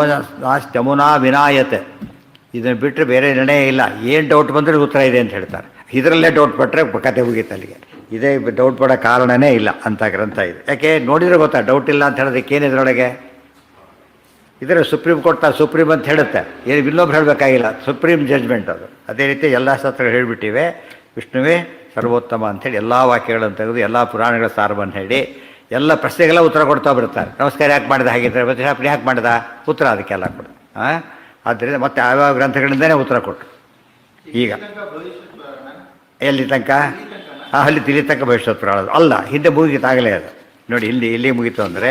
ಯಮುನಾ ವಿನಾಯತೆ. ಇದನ್ನು ಬಿಟ್ಟರೆ ಬೇರೆ ನಿರ್ಣಯ ಇಲ್ಲ. ಏನು ಡೌಟ್ ಬಂದರೆ ಉತ್ತರ ಇದೆ ಅಂತ ಹೇಳ್ತಾರೆ. ಇದರಲ್ಲೇ ಡೌಟ್ ಪಟ್ಟರೆ ಕತೆ ಮುಗೀತು ಅಲ್ಲಿಗೆ. ಇದೇ ಡೌಟ್ ಪಡೋ ಕಾರಣನೇ ಇಲ್ಲ ಅಂತ ಗ್ರಂಥ ಇದೆ. ಯಾಕೆ ನೋಡಿದರೆ ಗೊತ್ತಾ ಡೌಟ್ ಇಲ್ಲ ಅಂತ ಹೇಳೋದಕ್ಕೆ ಏನಿದ್ರೊಳಗೆ? ಇದರ ಸುಪ್ರೀಂ ಕೋರ್ಟ್ ಸುಪ್ರೀಂ ಅಂತ ಹೇಳುತ್ತೆ. ಏನು ಇನ್ನೊಬ್ರು ಹೇಳಬೇಕಾಗಿಲ್ಲ, ಸುಪ್ರೀಂ ಜಡ್ಜ್ಮೆಂಟ್ ಅದು. ಅದೇ ರೀತಿ ಎಲ್ಲ ಶಾಸ್ತ್ರಗಳು ಹೇಳಿಬಿಟ್ಟಿವೆ ವಿಷ್ಣುವೇ ಸರ್ವೋತ್ತಮ ಅಂಥೇಳಿ. ಎಲ್ಲ ವಾಕ್ಯಗಳನ್ನು ತೆಗೆದು ಎಲ್ಲ ಪುರಾಣಗಳ ಸಾರವನ್ನು ಹೇಳಿ ಎಲ್ಲ ಪ್ರಶ್ನೆಗೆಲ್ಲ ಉತ್ತರ ಕೊಡ್ತಾ ಬರ್ತಾರೆ. ನಮಸ್ಕಾರ ಯಾಕೆ ಮಾಡಿದ, ಹಾಗಿದ್ರೆ ಪ್ರತಿಷ್ಠಾಪನೆ ಯಾಕೆ ಮಾಡಿದ, ಉತ್ತರ ಅದಕ್ಕೆಲ್ಲ ಕೊಡ. ಆದ್ದರಿಂದ ಮತ್ತೆ ಯಾವ್ಯಾವ ಗ್ರಂಥಗಳಿಂದನೇ ಉತ್ತರ ಕೊಟ್ಟರು. ಈಗ ಎಲ್ಲಿ ತನಕ? ಅಲ್ಲಿ ತಿಳಿ ತನಕ ಭವಿಷ್ಯತ್ ಪುರಾಣ ಅಲ್ಲ, ಹಿಂದೆ ಮುಗಿತಾಗಲೇ ಅದು. ನೋಡಿ ಇಲ್ಲಿ ಮುಗೀತು ಅಂದರೆ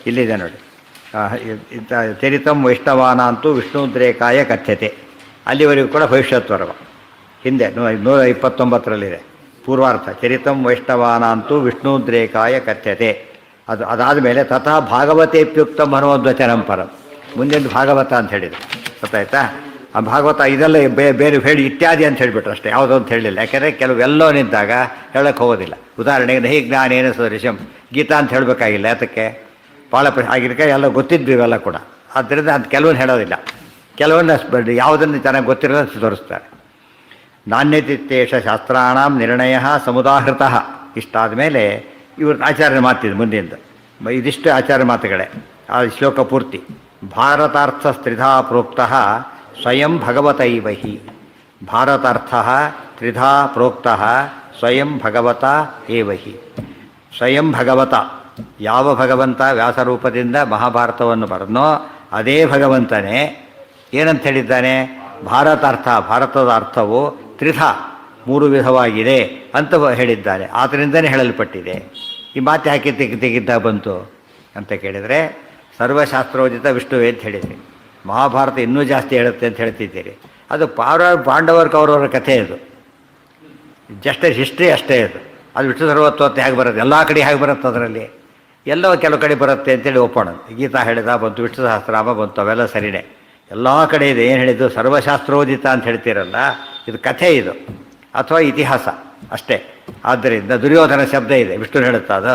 ಇಲ್ಲಿದೆ ನೋಡಿ. ಚರಿತಂ ವೈಷ್ಣವಾನ ಅಂತೂ ವಿಷ್ಣುದ್ರೇಕಾಯ ಕಥ್ಯತೆ. ಅಲ್ಲಿವರೆಗೂ ಕೂಡ ಭವಿಷ್ಯತ್ವರ್ವ. ಹಿಂದೆ 129ರಲ್ಲಿದೆ ಪೂರ್ವಾರ್ಥ. ಚರಿತಂ ವೈಷ್ಣವಾನ ಅಂತೂ ವಿಷ್ಣುದ್ರೇಕಾಯ ಕಥ್ಯತೆ. ಅದಾದ ಮೇಲೆ ತಥಾ ಭಾಗವತೇಪ್ಯುಕ್ತಂ ಹನುಮದ್ವಚನಂ ಪರಂ. ಮುಂದೆಂದು ಭಾಗವತ ಅಂತ ಹೇಳಿದರು. ಗೊತ್ತಾಯ್ತಾ? ಆ ಭಾಗವತ ಇದೆಲ್ಲ ಬೇರೆ ಹೇಳಿ ಇತ್ಯಾದಿ ಅಂತ ಹೇಳಿಬಿಟ್ರು ಅಷ್ಟೇ, ಯಾವುದೋ ಅಂತ ಹೇಳಲಿಲ್ಲ. ಯಾಕೆಂದರೆ ಕೆಲವೆಲ್ಲೋ ನಿಂತಾಗ ಹೇಳೋಕ್ಕೆ ಹೋಗೋದಿಲ್ಲ. ಉದಾಹರಣೆಗೆ ನಹಿ ಜ್ಞಾನೇನ ಸದೃಶಂ ಗೀತಾ ಅಂತ ಹೇಳಬೇಕಾಗಿಲ್ಲ. ಯಾತಕ್ಕೆ? ಭಾಳ ಆಗಿರ್ಕ ಎಲ್ಲ ಗೊತ್ತಿದ್ವಿ ಇವೆಲ್ಲ ಕೂಡ. ಆದ್ದರಿಂದ ಅದು ಕೆಲವೊಂದು ಹೇಳೋದಿಲ್ಲ, ಕೆಲವೊಂದು ಯಾವುದನ್ನು ಚೆನ್ನಾಗಿ ಗೊತ್ತಿರೋದು ತೋರಿಸ್ತಾರೆ. ನಾಣ್ಯತಿತ್ತೇಷ ಶಾಸ್ತ್ರಾಣಾಂ ನಿರ್ಣಯ ಸಮುದಾಹೃತ. ಇಷ್ಟಾದ ಮೇಲೆ ಇವ್ರ ಆಚಾರ್ಯ ಮಾತಿದೆ ಮುಂದಿಂದ. ಇದಿಷ್ಟು ಆಚಾರ್ಯ ಮಾತುಗಳೇ ಆ ಶ್ಲೋಕ ಪೂರ್ತಿ. ಭಾರತಾರ್ಥ ತ್ರಿಧಾ ಪ್ರೋಕ್ತ ಸ್ವಯಂ ಭಗವತೈವ ಹಿ. ಭಾರತಾರ್ಥ ತ್ರಿಧಾ ಪ್ರೋಕ್ತ ಸ್ವಯಂ ಭಗವತ ಏವ ಹಿ. ಸ್ವಯಂ ಭಗವತ, ಯಾವ ಭಗವಂತ ವ್ಯಾಸರೂಪದಿಂದ ಮಹಾಭಾರತವನ್ನು ಬರೆದನೋ ಅದೇ ಭಗವಂತನೇ ಏನಂತ ಹೇಳಿದ್ದಾನೆ? ಭಾರತಾರ್ಥ, ಭಾರತದ ಅರ್ಥವು ತ್ರಿಧ, 3 ವಿಧವಾಗಿದೆ ಅಂತ ಹೇಳಿದ್ದಾನೆ. ಆದ್ದರಿಂದನೇ ಹೇಳಲ್ಪಟ್ಟಿದೆ. ಈ ಮಾತು ಯಾಕೆ ತೆಗಿತಾ ಬಂತು ಅಂತ ಕೇಳಿದರೆ, ಸರ್ವಶಾಸ್ತ್ರೋಚಿತ ವಿಷ್ಣುವೇ ಅಂತ ಹೇಳಿದ್ರಿ. ಮಹಾಭಾರತ ಇನ್ನೂ ಜಾಸ್ತಿ ಹೇಳುತ್ತೆ ಅಂತ ಹೇಳ್ತಿದ್ದೀರಿ. ಅದು ಪಾಂಡವರ ಕೌರವರ ಕಥೆ ಅದು, ಜಸ್ಟ್ ಹಿಸ್ಟ್ರಿ ಅಷ್ಟೇ ಅದು. ಅದು ವಿಷ್ಣು ಸರ್ವತ್ವತ್ತೆ ಹೇಗೆ ಬರುತ್ತೆ, ಎಲ್ಲ ಕಡೆ ಹೇಗೆ ಬರುತ್ತೆ, ಅದರಲ್ಲಿ ಎಲ್ಲೋ ಕೆಲವು ಕಡೆ ಬರುತ್ತೆ ಅಂತೇಳಿ ಒಪ್ಪೋಣ. ಗೀತಾ ಹೇಳಿದ ಬಂತು, ವಿಷ್ಣು ಸಹಸ್ರನಾಮ ಬಂತು, ಅವೆಲ್ಲ ಸರಿಯೇ, ಎಲ್ಲ ಕಡೆ ಇದೆ. ಏನು ಹೇಳಿದ್ದು, ಸರ್ವಶಾಸ್ತ್ರೋದಿತ ಅಂತ ಹೇಳ್ತೀರಲ್ಲ, ಇದು ಕಥೆ ಇದು ಅಥವಾ ಇತಿಹಾಸ ಅಷ್ಟೇ. ಆದ್ದರಿಂದ ದುರ್ಯೋಧನ ಶಬ್ದ ಇದೆ, ವಿಷ್ಣು ಹೇಳುತ್ತಾ ಅದು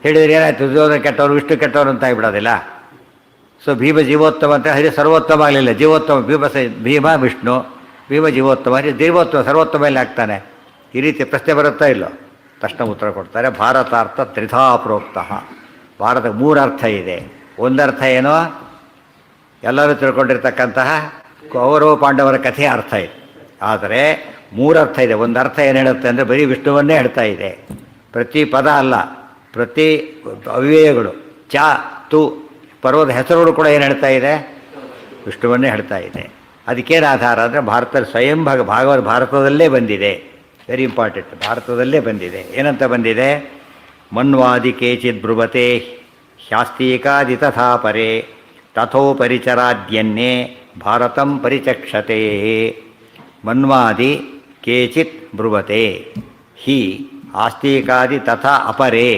ಹೇಳಿದರೆ ಏನಾಯ್ತು, ದುರ್ಯೋಧನ ಕೆಟ್ಟವರು ವಿಷ್ಣು ಕೆಟ್ಟವರು ಅಂತ ಆಗಿಬಿಡೋದಿಲ್ಲ. ಸೊ ಭೀಮ ಜೀವೋತ್ತಮ ಅಂತ ಹೇಳಿ ಸರ್ವೋತ್ತಮ ಆಗಲಿಲ್ಲ, ಜೀವೋತ್ತಮ ಭೀಮ ವಿಷ್ಣು, ಭೀಮ ಜೀವೋತ್ತಮ ಜೀವೋತ್ತಮ ಸರ್ವೋತ್ತಮ ಇಲ್ಲಿ ಆಗ್ತಾನೆ. ಈ ರೀತಿ ಪ್ರಶ್ನೆ ಬರುತ್ತಾ ಇಲ್ಲೋ, ತಕ್ಷಣ ಉತ್ತರ ಕೊಡ್ತಾರೆ. ಭಾರತಾರ್ಥ ತ್ರಿಧಾ ಪ್ರೋಕ್ತಃ. ಭಾರತಕ್ಕೆ ಮೂರು ಅರ್ಥ ಇದೆ. ಒಂದರ್ಥ ಏನೋ ಎಲ್ಲರೂ ತಿಳ್ಕೊಂಡಿರ್ತಕ್ಕಂತಹ ಕೌರವ ಪಾಂಡವರ ಕಥೆಯ ಅರ್ಥ ಇದೆ. ಆದರೆ ಮೂರರ್ಥ ಇದೆ. ಒಂದು ಅರ್ಥ ಏನು ಹೇಳುತ್ತೆ ಅಂದರೆ ಬರೀ ವಿಷ್ಣುವನ್ನೇ ಹೇಳ್ತಾ ಇದೆ. ಪ್ರತಿ ಪದ ಅಲ್ಲ, ಪ್ರತಿ ಅವ್ಯಯಗಳು, ಚ ತು ಪರ್ವದ ಹೆಸರುಗಳು ಕೂಡ ಏನು ಹೇಳ್ತಾ ಇದೆ, ವಿಷ್ಣುವನ್ನೇ ಹೇಳ್ತಾ ಇದೆ. ಅದಕ್ಕೇನು ಆಧಾರ ಅಂದರೆ ಭಾರತದಲ್ಲಿ ಸ್ವಯಂ ಭಾಗವತ ಭಾರತದಲ್ಲೇ ಬಂದಿದೆ. ವೆರಿ ಇಂಪಾರ್ಟೆಂಟ್, ಭಾರತದಲ್ಲೇ ಬಂದಿದೆ. ಏನಂತ ಬಂದಿದೆ, ಮನ್ವಾದಿ ಕೇಚಿತ್ ಬ್ರುವತೆ ಶಾಸ್ತೀಕಾದಿ ತಥಾ ಪರೇ ತಥೋಪರಿಚರಾದ್ಯನ್ನೇ ಭಾರತಂ ಪರಿಚಕ್ಷತೆ. ಮನ್ವಾದಿ ಕೇಚಿತ್ ಬ್ರುವತೆ ಹಿ ಆಸ್ತಿಕಾದಿ ತಥಾ ಅಪರೇ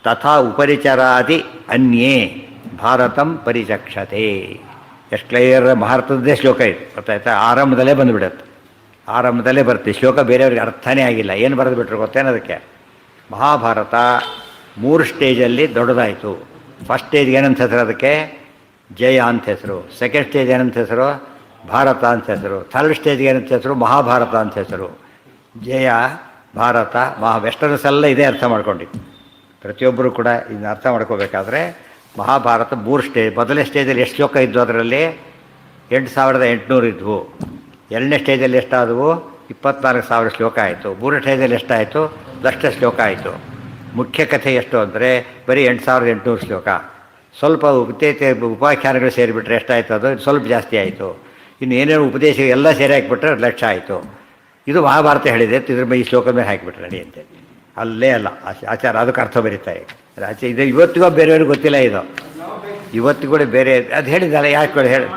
ತಥಾ ಉಪರಿಚರಾದಿ ಅನ್ಯೇ ಭಾರತಂ ಪರಿಚಕ್ಷತೆ. ಎಷ್ಟು ಕ್ಲಿಯರ್, ಭಾರತದ್ದೇ ಶ್ಲೋಕ ಇದು, ಗೊತ್ತಾಯ್ತಾ? ಆರಂಭದಲ್ಲೇ ಬಂದುಬಿಡುತ್ತೆ, ಆರಂಭದಲ್ಲೇ ಬರ್ತೀವಿ ಶ್ಲೋಕ. ಬೇರೆಯವ್ರಿಗೆ ಅರ್ಥನೇ ಆಗಿಲ್ಲ, ಏನು ಬರೆದು ಬಿಟ್ರು ಗೊತ್ತೇನು ಅದಕ್ಕೆ. ಮಹಾಭಾರತ 3 ಸ್ಟೇಜಲ್ಲಿ ದೊಡ್ಡದಾಯಿತು. ಫಸ್ಟ್ ಸ್ಟೇಜ್ಗೆ ಏನಂತ ಹೆಸರು, ಅದಕ್ಕೆ ಜಯ ಅಂತ ಹೆಸರು. ಸೆಕೆಂಡ್ ಸ್ಟೇಜ್ ಏನಂತ ಹೆಸರು, ಭಾರತ ಅಂತ ಹೆಸರು. ಥರ್ಡ್ ಸ್ಟೇಜ್ಗೆ ಏನಂತ ಹೆಸರು, ಮಹಾಭಾರತ ಅಂತ ಹೆಸರು. ಜಯ, ಭಾರತ, ವೆಸ್ಟರ್ನ್ಸ್ ಎಲ್ಲ ಇದೇ ಅರ್ಥ ಮಾಡ್ಕೊಂಡಿತ್ತು. ಪ್ರತಿಯೊಬ್ಬರು ಕೂಡ ಇದನ್ನ ಅರ್ಥ ಮಾಡ್ಕೋಬೇಕಾದ್ರೆ ಮಹಾಭಾರತ 3 ಸ್ಟೇಜ್. ಮೊದಲನೇ ಸ್ಟೇಜಲ್ಲಿ ಎಷ್ಟು ಶ್ಲೋಕ ಇದ್ವು, ಅದರಲ್ಲಿ 8800 ಇದ್ವು. ಎರಡನೇ ಸ್ಟೇಜಲ್ಲಿ ಎಷ್ಟಾದವು, 24,000 ಶ್ಲೋಕ ಆಯಿತು. ಮೂರನೇ ಸ್ಟೇಜಲ್ಲಿ ಎಷ್ಟಾಯಿತು, 1,00,000 ಶ್ಲೋಕ ಆಯಿತು. ಮುಖ್ಯ ಕಥೆ ಎಷ್ಟು ಅಂದರೆ ಬರೀ 8,800 ಶ್ಲೋಕ. ಸ್ವಲ್ಪ ಉಪಾಖ್ಯಾನಗಳು ಸೇರಿಬಿಟ್ರೆ ಎಷ್ಟಾಯಿತು, ಅದು ಸ್ವಲ್ಪ ಜಾಸ್ತಿ ಆಯಿತು. ಇನ್ನು ಏನೇನು ಉಪದೇಶ ಎಲ್ಲ ಸೇರಿ ಹಾಕಿಬಿಟ್ರೆ 1,00,000 ಆಯಿತು. ಇದು ಮಹಾಭಾರತ ಹೇಳಿದೆ, ಇದ್ರ ಮೇಲೆ ಈ ಶ್ಲೋಕದ ಮೇಲೆ ಹಾಕಿಬಿಟ್ರೆ ನಡಿ ಅಂತೇಳಿ. ಅಲ್ಲೇ ಅಲ್ಲ ಆಚಾರ, ಅದಕ್ಕೆ ಅರ್ಥ ಬರೀತಾರೆ ಇದು. ಇವತ್ತಿಗೂ ಬೇರೆಯವ್ರಿಗೆ ಗೊತ್ತಿಲ್ಲ ಇದು, ಇವತ್ತಿಗೂ ಕೂಡ ಬೇರೆ. ಅದು ಹೇಳಿದ್ದಲ್ಲ, ಯಾಕೆ ಹೇಳಿ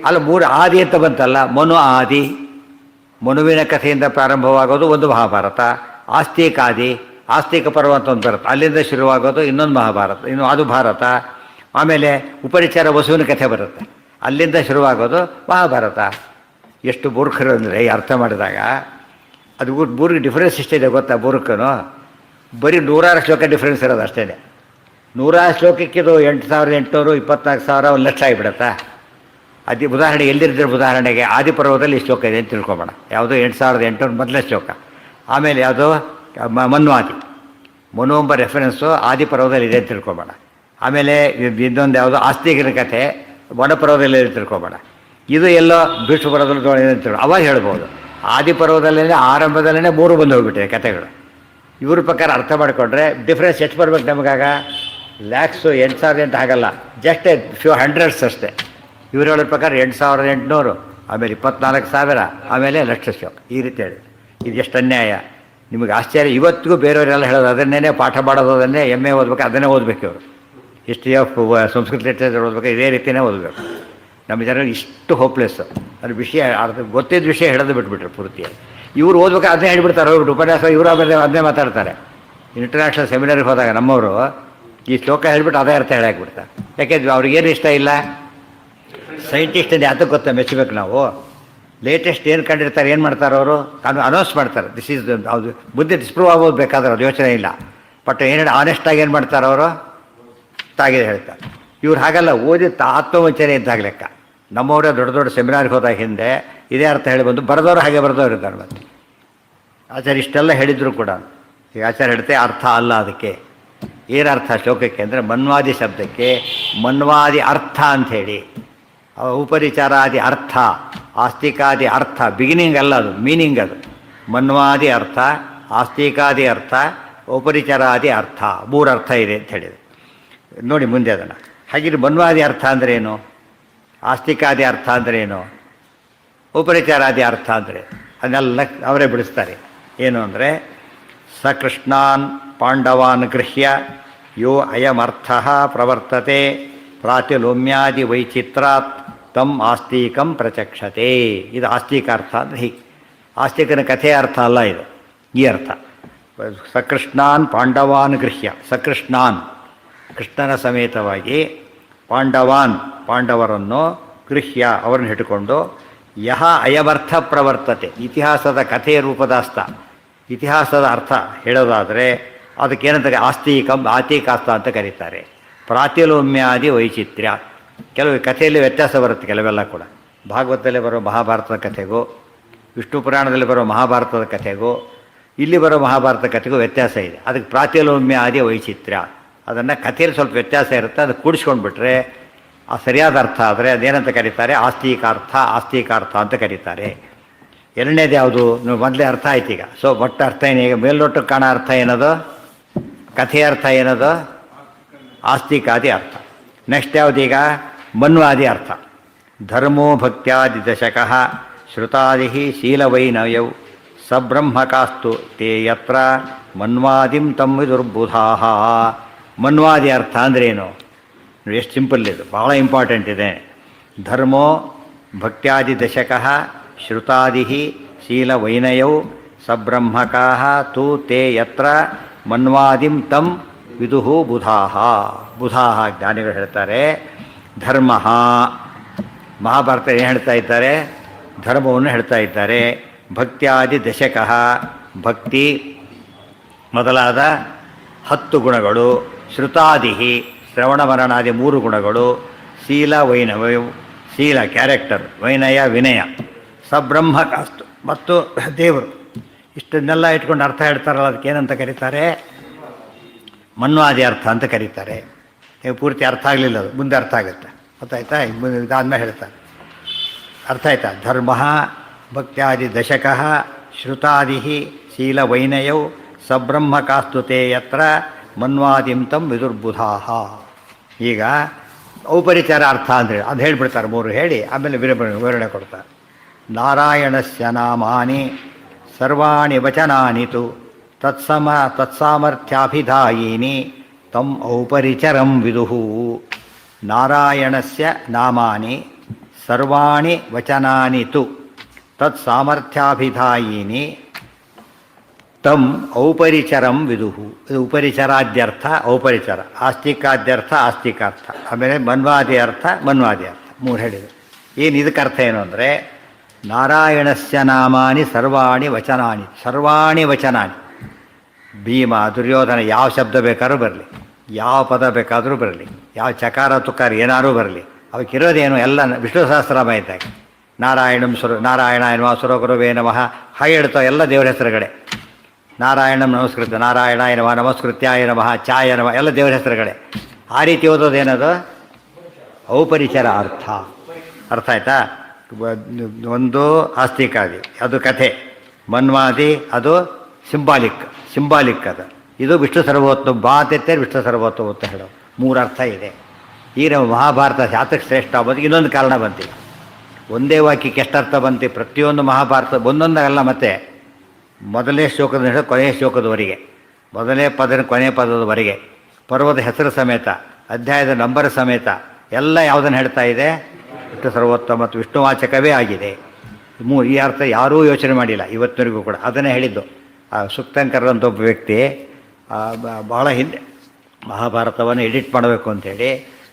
ಅಲ್ಲ, 3 ಆದಿ ಅಂತ ಬಂತಲ್ಲ, ಮನು ಆದಿ, ಮನುವಿನ ಕಥೆಯಿಂದ ಪ್ರಾರಂಭವಾಗೋದು ಒಂದು ಮಹಾಭಾರತ. ಆಸ್ತಿಕಾದಿ, ಆಸ್ತಿಕ ಪರ್ವ ಅಂತ ಒಂದು ಬರುತ್ತೆ, ಅಲ್ಲಿಂದ ಶುರುವಾಗೋದು ಇನ್ನೊಂದು ಮಹಾಭಾರತ, ಇನ್ನು ಅದು ಭಾರತ. ಆಮೇಲೆ ಉಪರಿಚಾರ ವಸುವಿನ ಕಥೆ ಬರುತ್ತೆ, ಅಲ್ಲಿಂದ ಶುರುವಾಗೋದು ಮಹಾಭಾರತ. ಎಷ್ಟು ಮೂರ್ಖರು ಅಂದರೆ ಅರ್ಥ ಮಾಡಿದಾಗ ಅದು ಮೂರಿಗೆ ಡಿಫ್ರೆನ್ಸ್ ಎಷ್ಟಿದೆ ಗೊತ್ತಾ. ಮೂರ್ಖನು ಬರೀ 100 ಶ್ಲೋಕ ಡಿಫ್ರೆನ್ಸ್ ಇರೋದು ಅಷ್ಟೇ. 100 ಶ್ಲೋಕಕ್ಕಿದು 8,800, 24,000, 1,00,000 ಆಗಿಬಿಡತ್ತಾ. ಉದಾಹರಣೆ ಎಲ್ಲಿರ್ತಾರೆ, ಉದಾಹರಣೆಗೆ ಆದಿಪರ್ವದಲ್ಲಿ ಈ ಶ್ಲೋಕ ಇದೆ ಅಂತ ತಿಳ್ಕೊಬೋಣ. ಯಾವುದು 8,800 ಮೊದಲನೇ ಶ್ಲೋಕ. ಆಮೇಲೆ ಯಾವುದು ಮನ್ವಾದಿ, ಮನು ಎಂಬ ರೆಫರೆನ್ಸು ಆದಿಪರ್ವದಲ್ಲಿ ಇದೆ ಅಂತ ತಿಳ್ಕೊಬೋಣ. ಆಮೇಲೆ ಇನ್ನೊಂದು ಯಾವುದು ಆಸ್ತಿಕನ ಕಥೆ ವನಪರ್ವದಲ್ಲಿ ತಿಳ್ಕೊಬೋಣ. ಇದು ಎಲ್ಲೋ ಭೀಷ್ಮ ಪರ್ವದಲ್ಲಿ ಅವಾಗ ಹೇಳ್ಬೋದು. ಆದಿಪರ್ವದಲ್ಲೇ ಆರಂಭದಲ್ಲೇ 3 ಬಂದು ಹೋಗ್ಬಿಟ್ಟಿದೆ ಕಥೆಗಳು. ಇವ್ರ ಪ್ರಕಾರ ಅರ್ಥ ಮಾಡಿಕೊಂಡ್ರೆ ಡಿಫ್ರೆನ್ಸ್ ಎಷ್ಟು ಬರ್ಬೇಕು ನಮಗಾಗ, ಲ್ಯಾಕ್ಸು 8,000 ಅಂತ ಆಗಲ್ಲ, ಜಸ್ಟ್ ಫ್ಯೂ ಹಂಡ್ರೆಡ್ಸ್ ಅಷ್ಟೇ. ಇವ್ರು ಹೇಳೋ ಪ್ರಕಾರ 8,800, ಆಮೇಲೆ 24,000, ಆಮೇಲೆ 1,00,000 ಶ್ಲೋಕ. ಈ ರೀತಿ ಹೇಳಿ, ಇದು ಎಷ್ಟು ಅನ್ಯಾಯ. ನಿಮಗೆ ಆಶ್ಚರ್ಯ. ಇವತ್ತಿಗೂ ಬೇರೆಯವರೆಲ್ಲ ಹೇಳೋದು ಅದನ್ನೇ ಪಾಠ ಮಾಡೋದು, ಅದನ್ನೇ MA ಓದ್ಬೇಕು, ಅದನ್ನೇ ಓದಬೇಕು. ಇವರು ಹಿಸ್ಟ್ರಿ ಆಫ್ ಸಂಸ್ಕೃತ ಲಿಟ್ರೇಚರ್ ಓದಬೇಕು, ಇದೇ ರೀತಿಯೇ ಓದಬೇಕು. ನಮ್ಮ ಜನರು ಇಷ್ಟು ಹೋಪ್ಲೆಸ್ಸು. ಅದ್ರ ವಿಷಯ ಅರ್ಥ ಗೊತ್ತಿದ್ದ ವಿಷಯ ಹೇಳೋದು ಬಿಟ್ಬಿಟ್ರು ಪೂರ್ತಿ. ಇವ್ರು ಓದ್ಬೇಕು ಅದನ್ನೇ ಹೇಳ್ಬಿಡ್ತಾರೆ, ಹೋಗ್ಬಿಟ್ಟು ಉಪನ್ಯಾಸ ಇವರು ಆಮೇಲೆ ಅದನ್ನೇ ಮಾತಾಡ್ತಾರೆ. ಇಂಟರ್ನ್ಯಾಷನಲ್ ಸೆಮಿನಾರಿಗೆ ಹೋದಾಗ ನಮ್ಮವರು ಈ ಶ್ಲೋಕ ಹೇಳ್ಬಿಟ್ಟು ಅದೇ ಅರ್ಥ ಹೇಳಾಕ್ಬಿಡ್ತಾರೆ. ಯಾಕೆಂದ್ರೆ ಅವ್ರಿಗೇನು ಇಷ್ಟ ಇಲ್ಲ. ಸೈಂಟಿಸ್ಟ್ ಅಂತ ಯಾತಕ್ಕೆ ಗೊತ್ತಾ ಮೆಚ್ಚಬೇಕು ನಾವು. ಲೇಟೆಸ್ಟ್ ಏನು ಕಂಡಿರ್ತಾರೆ, ಏನು ಮಾಡ್ತಾರೆ ಅವರು, ಅನೌನ್ಸ್ ಮಾಡ್ತಾರೆ. ದಿಸ್ ಈಸ್ ಅದು ಬುದ್ಧಿ ಡಿಸ್ಪ್ರೂವ್ ಆಗೋದು ಬೇಕಾದ್ರೆ ಅವ್ರು ಯೋಚನೆ ಇಲ್ಲ. ಬಟ್ ಏನು ಆನೆಸ್ಟಾಗಿ ಏನು ಮಾಡ್ತಾರೆ ಅವರು, ತಾಗಿದೆ ಹೇಳ್ತಾರೆ. ಇವ್ರು ಹಾಗಲ್ಲ, ಓದಿದ ಆತ್ಮವಂಚನೆ ಇದ್ದಾಗ ಲೆಕ್ಕ. ನಮ್ಮವರೇ ದೊಡ್ಡ ದೊಡ್ಡ ಸೆಮಿನಾರ್ಗೆ ಹೋದಾಗ ಹಿಂದೆ ಇದೇ ಅರ್ಥ ಹೇಳಿ ಬಂದು ಬರೆದವರು ಹಾಗೆ ಬರೆದವ್ರು ಇರ್ತಾರೆ. ಮತ್ತೆ ಆಚಾರ್ಯ ಇಷ್ಟೆಲ್ಲ ಹೇಳಿದ್ರು ಕೂಡ ಈಗ ಆಚಾರ್ಯ ಹೇಳ್ತೆ ಅರ್ಥ ಅಲ್ಲ. ಅದಕ್ಕೆ ಏನು ಅರ್ಥ ಶ್ಲೋಕಕ್ಕೆ ಅಂದರೆ ಮನ್ವಾದಿ ಶಬ್ದಕ್ಕೆ ಮನ್ವಾದಿ ಅರ್ಥ ಅಂಥೇಳಿ, ಉಪರಿಚಾರಾದಿ ಅರ್ಥ, ಆಸ್ತಿಕಾದಿ ಅರ್ಥ, ಬಿಗಿನಿಂಗ್ ಅಲ್ಲ ಅದು, ಮೀನಿಂಗ್ ಅದು. ಮನ್ವಾದಿ ಅರ್ಥ, ಆಸ್ತಿಕಾದಿ ಅರ್ಥ, ಉಪರಿಚಾರಾದಿ ಅರ್ಥ, 3 ಅರ್ಥ ಇದೆ ಅಂತ ಹೇಳಿದೆ. ನೋಡಿ ಮುಂದೆ ಅದನ್ನು. ಹಾಗಿದ್ರೆ ಮನ್ವಾದಿ ಅರ್ಥ ಅಂದರೆ ಏನು, ಆಸ್ತಿಕಾದಿ ಅರ್ಥ ಅಂದರೆ ಏನು, ಉಪರಿಚಾರಾದಿ ಅರ್ಥ ಅಂದರೆ ಅದನ್ನೆಲ್ಲ ಅವರೇ ಬಿಡಿಸ್ತಾರೆ. ಏನು ಅಂದರೆ ಸಕೃಷ್ಣಾನ್ ಪಾಂಡವಾನ್ ಗೃಹ್ಯ ಯೋ ಅಯಮರ್ಥಃ ಪ್ರವರ್ತತೆ ಪ್ರಾತಿಲೋಮ್ಯಾದಿ ವೈಚಿತ್ರಾತ್ ತಮ್ ಆಸ್ತಿಕಂ ಪ್ರಚಕ್ಷತೆ. ಇದು ಆಸ್ತಿಕಾರ್ಥ ಅಂದರೆ ಹೀಗೆ. ಆಸ್ತಿಕನ ಕಥೆಯ ಅರ್ಥ ಅಲ್ಲ ಇದು, ಈ ಅರ್ಥ. ಸಕೃಷ್ಣಾನ್ ಪಾಂಡವಾನ್ ಗೃಹ್ಯ, ಸಕೃಷ್ಣಾನ್ ಕೃಷ್ಣನ ಸಮೇತವಾಗಿ, ಪಾಂಡವರನ್ನು ಗೃಹ್ಯ ಅವರನ್ನು ಹಿಡ್ಕೊಂಡು, ಯಹ ಅಯಮರ್ಥ ಪ್ರವರ್ತತೆ, ಇತಿಹಾಸದ ಕಥೆಯ ರೂಪದಾಸ್ತ, ಇತಿಹಾಸದ ಅರ್ಥ ಹೇಳೋದಾದರೆ ಅದಕ್ಕೇನಂತ ಆಸ್ತಿಕಾಸ್ತ ಅಂತ ಕರೀತಾರೆ. ಪ್ರಾತಿಲೋಮ್ಯಾದಿ ವೈಚಿತ್ರ್ಯ, ಕೆಲವು ಕಥೆಯಲ್ಲಿ ವ್ಯತ್ಯಾಸ ಬರುತ್ತೆ, ಕೆಲವೆಲ್ಲ ಕೂಡ. ಭಾಗವತದಲ್ಲಿ ಬರೋ ಮಹಾಭಾರತದ ಕಥೆಗೂ, ವಿಷ್ಣು ಪುರಾಣದಲ್ಲಿ ಬರೋ ಮಹಾಭಾರತದ ಕಥೆಗೂ, ಇಲ್ಲಿ ಬರೋ ಮಹಾಭಾರತ ಕಥೆಗೂ ವ್ಯತ್ಯಾಸ ಇದೆ. ಅದಕ್ಕೆ ಪ್ರಾತಿಲೋಮ್ಯಾದಿ ವೈಚಿತ್ರ್ಯ, ಅದನ್ನು ಕಥೆಯಲ್ಲಿ ಸ್ವಲ್ಪ ವ್ಯತ್ಯಾಸ ಇರುತ್ತೆ, ಅದು ಕೂಡಿಸ್ಕೊಂಡ್ಬಿಟ್ರೆ ಆ ಸರಿಯಾದ ಅರ್ಥ ಆದರೆ ಅದೇನಂತ ಕರೀತಾರೆ, ಆಸ್ತಿಕಾರ್ಥ ಅಂತ ಕರೀತಾರೆ. ಎರಡನೇದು ಯಾವುದು, ನೀವು ಮೊದಲೇ ಅರ್ಥ ಆಯ್ತು ಈಗ. ಸೊ ಒಟ್ಟು ಅರ್ಥ ಏನು, ಈಗ ಮೇಲ್ನೋಟಕ್ಕೆ ಕಾಣೋ ಅರ್ಥ ಏನದು, ಕಥೆಯ ಅರ್ಥ ಏನದು, ಆಸ್ತಿಕಾದಿ ಅರ್ಥ. ನೆಕ್ಸ್ಟ್ ಯಾವುದೀಗ, ಮನ್ವಾದಿ ಅರ್ಥ. ಧರ್ಮೋ ಭಕ್ತ್ಯಾದಿ ದಶಕಃ ಶ್ರುತಾದಿ ಶೀಲವೈನಯೌ ಸಬ್ರಹ್ಮಕಾಸ್ತು ತೇ ಯತ್ರ ಮನ್ವಾದಿಂ ತಂ ವಿದುರ್ಬುಧಾಃ. ಮನ್ವಾದಿ ಅರ್ಥ ಅಂದ್ರೇನು, ಎಷ್ಟು ಸಿಂಪಲ್ ಇದು, ಭಾಳ ಇಂಪಾರ್ಟೆಂಟ್ ಇದೆ. ಧರ್ಮೋ ಭಕ್ತ್ಯಾದಿ ದಶಕಃ ಶ್ರುತಾದಿ ಶೀಲವೈನಯೌ ಸಬ್ರಹ್ಮಕಾಃ ತು ತೇ ಯತ್ರ ಮನ್ವಾದಿಂ ತಂ ವಿದುಹು ಬುಧಾಃ ಜ್ಞಾನಿಗಳು ಹೇಳ್ತಾರೆ. ಧರ್ಮ, ಮಹಾಭಾರತ ಏನು ಹೇಳ್ತಾ ಇದ್ದಾರೆ, ಧರ್ಮವನ್ನು ಹೇಳ್ತಾ ಇದ್ದಾರೆ. ಭಕ್ತ್ಯಾದಿ ದಶಕಃ, ಭಕ್ತಿ ಮೊದಲಾದ 10 ಗುಣಗಳು, ಶ್ರುತಾದಿ ಶ್ರವಣ ಮರಣಾದಿ 3 ಗುಣಗಳು, ಶೀಲ ವೈನಯ, ಶೀಲ ಕ್ಯಾರೆಕ್ಟರ್, ವೈನಯ ವಿನಯ, ಸಬ್ರಹ್ಮಕಾಸ್ತು ಮತ್ತು ದೇವರು, ಇಷ್ಟನ್ನೆಲ್ಲ ಇಟ್ಕೊಂಡು ಅರ್ಥ ಹೇಳ್ತಾರಲ್ಲ, ಅದಕ್ಕೆ ಏನಂತ ಕರೀತಾರೆ, ಮನ್ವಾದಿ ಅರ್ಥ ಅಂತ ಕರೀತಾರೆ. ಪೂರ್ತಿ ಅರ್ಥ ಆಗಲಿಲ್ಲ, ಅದು ಮುಂದೆ ಅರ್ಥ ಆಗುತ್ತೆ, ಗೊತ್ತಾಯ್ತಾ? ಇದಾದ್ಮೇಲೆ ಹೇಳ್ತಾರೆ, ಅರ್ಥ ಆಯ್ತಾ? ಧರ್ಮ ಭಕ್ತ್ಯಾದಿ ದಶಕಃ ಶ್ರುತಾದಿ ಶೀಲವೈನಯೌ ಸಬ್ರಹ್ಮಕಾಸ್ತುತೆ ಯತ್ರ ಮನ್ವಾದಿಂ ತಂ ವಿದುರ್ಬುಧಾಃ. ಈಗ ಔಪರಿಚಾರ ಅರ್ಥ ಅಂದರೆ ಅದು ಹೇಳಿಬಿಡ್ತಾರೆ, 3 ಹೇಳಿ ಆಮೇಲೆ ವಿವರಣೆ ಕೊಡ್ತಾರೆ. ನಾರಾಯಣಸ್ಯ ನಾಮಾನಿ ಸರ್ವಾಣಿ ವಚನಾನಿ ತು ತತ್ಸಾಮರ್ಥ್ಯಾಭಿಧಾಯಿನಿ ತಂ ಔಪರಿಚರಂ ವಿದುಹು. ನಾರಾಯಣಸ್ಯ ನಾಮಾನಿ ಸರ್ವಾಣಿ ವಚನಾನಿ ತು ತತ್ಸಾಮರ್ಥ್ಯಾಭಿಧಾಯಿನಿ ತಂ ಔಪರಿಚರಂ ವಿದುಹು. ಇದು ಉಪರಿಚರಾದ್ಯರ್ಥ, ಔಪರಿಚರ. ಆಸ್ತಿಕಾದ್ಯರ್ಥ, ಆಸ್ತಿಕಾರ್ಥ. ಆಮೇಲೆ ಮನ್ವಾದಿ ಅರ್ಥ, ಮನ್ವಾದಿ ಅರ್ಥ. 3 ಹೇಳಿದೆ. ಏನು ಇದಕ್ಕೆ ಅರ್ಥ ಏನು ಅಂದರೆ, ನಾರಾಯಣಸ್ಯ ನಾಮಾನಿ ಸರ್ವಾಣಿ ವಚನಾನಿ, ಸರ್ವಾಣಿ ವಚನಾನಿ. ಭೀಮ, ದುರ್ಯೋಧನ, ಯಾವ ಶಬ್ದ ಬೇಕಾದ್ರೂ ಬರಲಿ, ಯಾವ ಪದ ಬೇಕಾದರೂ ಬರಲಿ, ಯಾವ ಚಕಾರ ತುಕಾರ ಏನಾದರೂ ಬರಲಿ, ಅವಕ್ಕಿರೋದೇನು ಎಲ್ಲ ವಿಷ್ಣು ಸಹಸ್ರನಾಮ ಇದ್ದಾಗ. ನಾರಾಯಣ ಎನ್ನುವ ಸುರಗುರುವೇ ನಮಃ ಹಾಗೆ ಹೇಳ್ತಾವೆ, ಎಲ್ಲ ದೇವರ ಹೆಸರುಗಳೇ. ನಾರಾಯಣಂ ನಮಸ್ಕೃತ್ಯ, ನಾರಾಯಣ ನಮಃ, ನಮಸ್ಕೃತ್ಯಾಯ ನಮಃ, ಚಾಯ ನಮಃ, ಎಲ್ಲ ದೇವರ ಹೆಸರುಗಳೇ. ಆ ರೀತಿ ಓದೋದೇನದು, ಔಪರಿಚರ ಅರ್ಥ. ಅರ್ಥ ಆಯ್ತಾ? ಒಂದು ಆಸ್ತಿಕಾದಿ, ಅದು ಕಥೆ. ಮನ್ವಾದಿ ಅದು ಸಿಂಬಾಲಿಕ್ ಅದು. ಇದು ವಿಷ್ಣು ಸರ್ವೋತ್ತಮ, ಬಾತೆತ್ತೆ ವಿಷ್ಣು ಸರ್ವೋತ್ತಮ ಅಂತ ಹೇಳೋ 3 ಅರ್ಥ ಇದೆ. ಈಗ ನಾವು ಮಹಾಭಾರತ ಜಾತಕ ಶ್ರೇಷ್ಠ ಆಗೋದಕ್ಕೆ ಇನ್ನೊಂದು ಕಾರಣ ಬಂತೀವಿ. ಒಂದೇ ವಾಕ್ಯಕ್ಕೆ ಎಷ್ಟು ಅರ್ಥ ಬಂತು, ಪ್ರತಿಯೊಂದು ಮಹಾಭಾರತ ಒಂದೊಂದಲ್ಲ. ಮತ್ತೆ ಮೊದಲನೇ ಶ್ಲೋಕದ ಕೊನೆಯ ಶ್ಲೋಕದವರೆಗೆ, ಮೊದಲನೇ ಪದ ಕೊನೆಯ ಪದದವರೆಗೆ, ಪರ್ವದ ಹೆಸರು ಸಮೇತ, ಅಧ್ಯಾಯದ ನಂಬರ್ ಸಮೇತ ಎಲ್ಲ ಯಾವುದನ್ನು ಹೇಳ್ತಾ ಇದೆ, ವಿಷ್ಣು ಸರ್ವೋತ್ತಮ ಮತ್ತು ವಿಷ್ಣುವಾಚಕವೇ ಆಗಿದೆ. ಈ ಅರ್ಥ ಯಾರೂ ಯೋಚನೆ ಮಾಡಿಲ್ಲ ಇವತ್ತಿನವರೆಗೂ ಕೂಡ. ಅದನ್ನೇ ಹೇಳಿದ್ದು ಸುಕ್ತಂಕರ್ ಅಂತ ಒಬ್ಬ ವ್ಯಕ್ತಿ ಬಹಳ ಹಿಂದೆ ಮಹಾಭಾರತವನ್ನು ಎಡಿಟ್ ಮಾಡಬೇಕು ಅಂಥೇಳಿ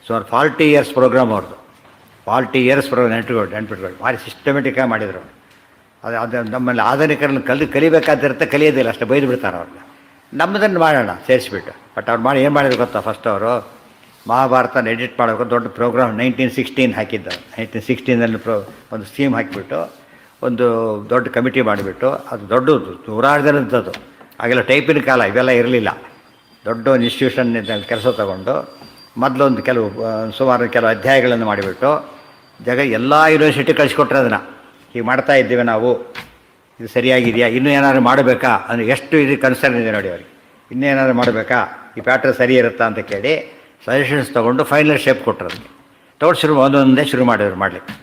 ಸುಮಾರು 40 ಇಯರ್ಸ್ ಪ್ರೋಗ್ರಾಮ್ ಅವ್ರದ್ದು. 40 ಇಯರ್ಸ್ ಪ್ರೋಗ್ರಾಮ್ ನೆನ್ಪಿಟ್ಕೊಂಡು ಭಾರಿ ಸಿಸ್ಟಮೆಟಿಕ್ಕಾಗಿ ಮಾಡಿದರು. ಅದು ನಮ್ಮಲ್ಲಿ ಆಧುನಿಕರನ್ನು ಕಲಿಬೇಕಾದಿರುತ್ತೆ, ಕಲಿಯೋದಿಲ್ಲ, ಅಷ್ಟೇ ಬೈದು ಬಿಡ್ತಾರೆ ಅವ್ರನ್ನ. ನಮ್ಮದನ್ನು ಮಾಡೋಣ ಸೇರಿಸ್ಬಿಟ್ಟು. ಬಟ್ ಅವ್ರು ಮಾಡಿ ಏನು ಮಾಡಿದ್ರು ಗೊತ್ತಾ, ಫಸ್ಟ್ ಅವರು ಮಹಾಭಾರತನ ಎಡಿಟ್ ಮಾಡಬೇಕು ದೊಡ್ಡ ಪ್ರೋಗ್ರಾಮ್ 1916 ಹಾಕಿದ್ದಾರೆ. 1916 ಒಂದು ಸ್ಕೀಮ್ ಹಾಕಿಬಿಟ್ಟು ಒಂದು ದೊಡ್ಡ ಕಮಿಟಿ ಮಾಡಿಬಿಟ್ಟು, ಅದು ದೊಡ್ಡದು, ನೂರಾರು ಜನದ್ದು. ಆಗೆಲ್ಲ ಟೈಪಿನ ಕಾಲ, ಇವೆಲ್ಲ ಇರಲಿಲ್ಲ. ದೊಡ್ಡ ಒಂದು ಇನ್ಸ್ಟಿಟ್ಯೂಷನ್ ಕೆಲಸ ತಗೊಂಡು ಮೊದಲೊಂದು ಸುಮಾರು ಕೆಲವು ಅಧ್ಯಾಯಗಳನ್ನು ಮಾಡಿಬಿಟ್ಟು ಎಲ್ಲ ಯೂನಿವರ್ಸಿಟಿ ಕಳಿಸ್ಕೊಟ್ರೆ ಅದನ್ನು ಹೀಗೆ ಮಾಡ್ತಾ ಇದ್ದೀವಿ ನಾವು, ಇದು ಸರಿಯಾಗಿದೆಯಾ, ಇನ್ನೂ ಏನಾದ್ರು ಮಾಡಬೇಕಾ ಅಂದರೆ ಎಷ್ಟು ಇದು ಕನ್ಸರ್ನ್ ಇದೆ ನೋಡಿ ಅವರಿಗೆ, ಇನ್ನೇನಾದ್ರು ಮಾಡಬೇಕಾ, ಈ ಪ್ಯಾಟ್ರನ್ ಸರಿ ಇರುತ್ತಾ ಅಂತ ಕೇಳಿ ಸಜೆಷನ್ಸ್ ತೊಗೊಂಡು ಫೈನಲ್ ಶೇಪ್ ಕೊಟ್ಟರು. ಅದಕ್ಕೆ ತೊಗೊಂಡು ಒಂದೊಂದೇ ಶುರು ಮಾಡಿದ್ರು ಮಾಡಲಿಕ್ಕೆ.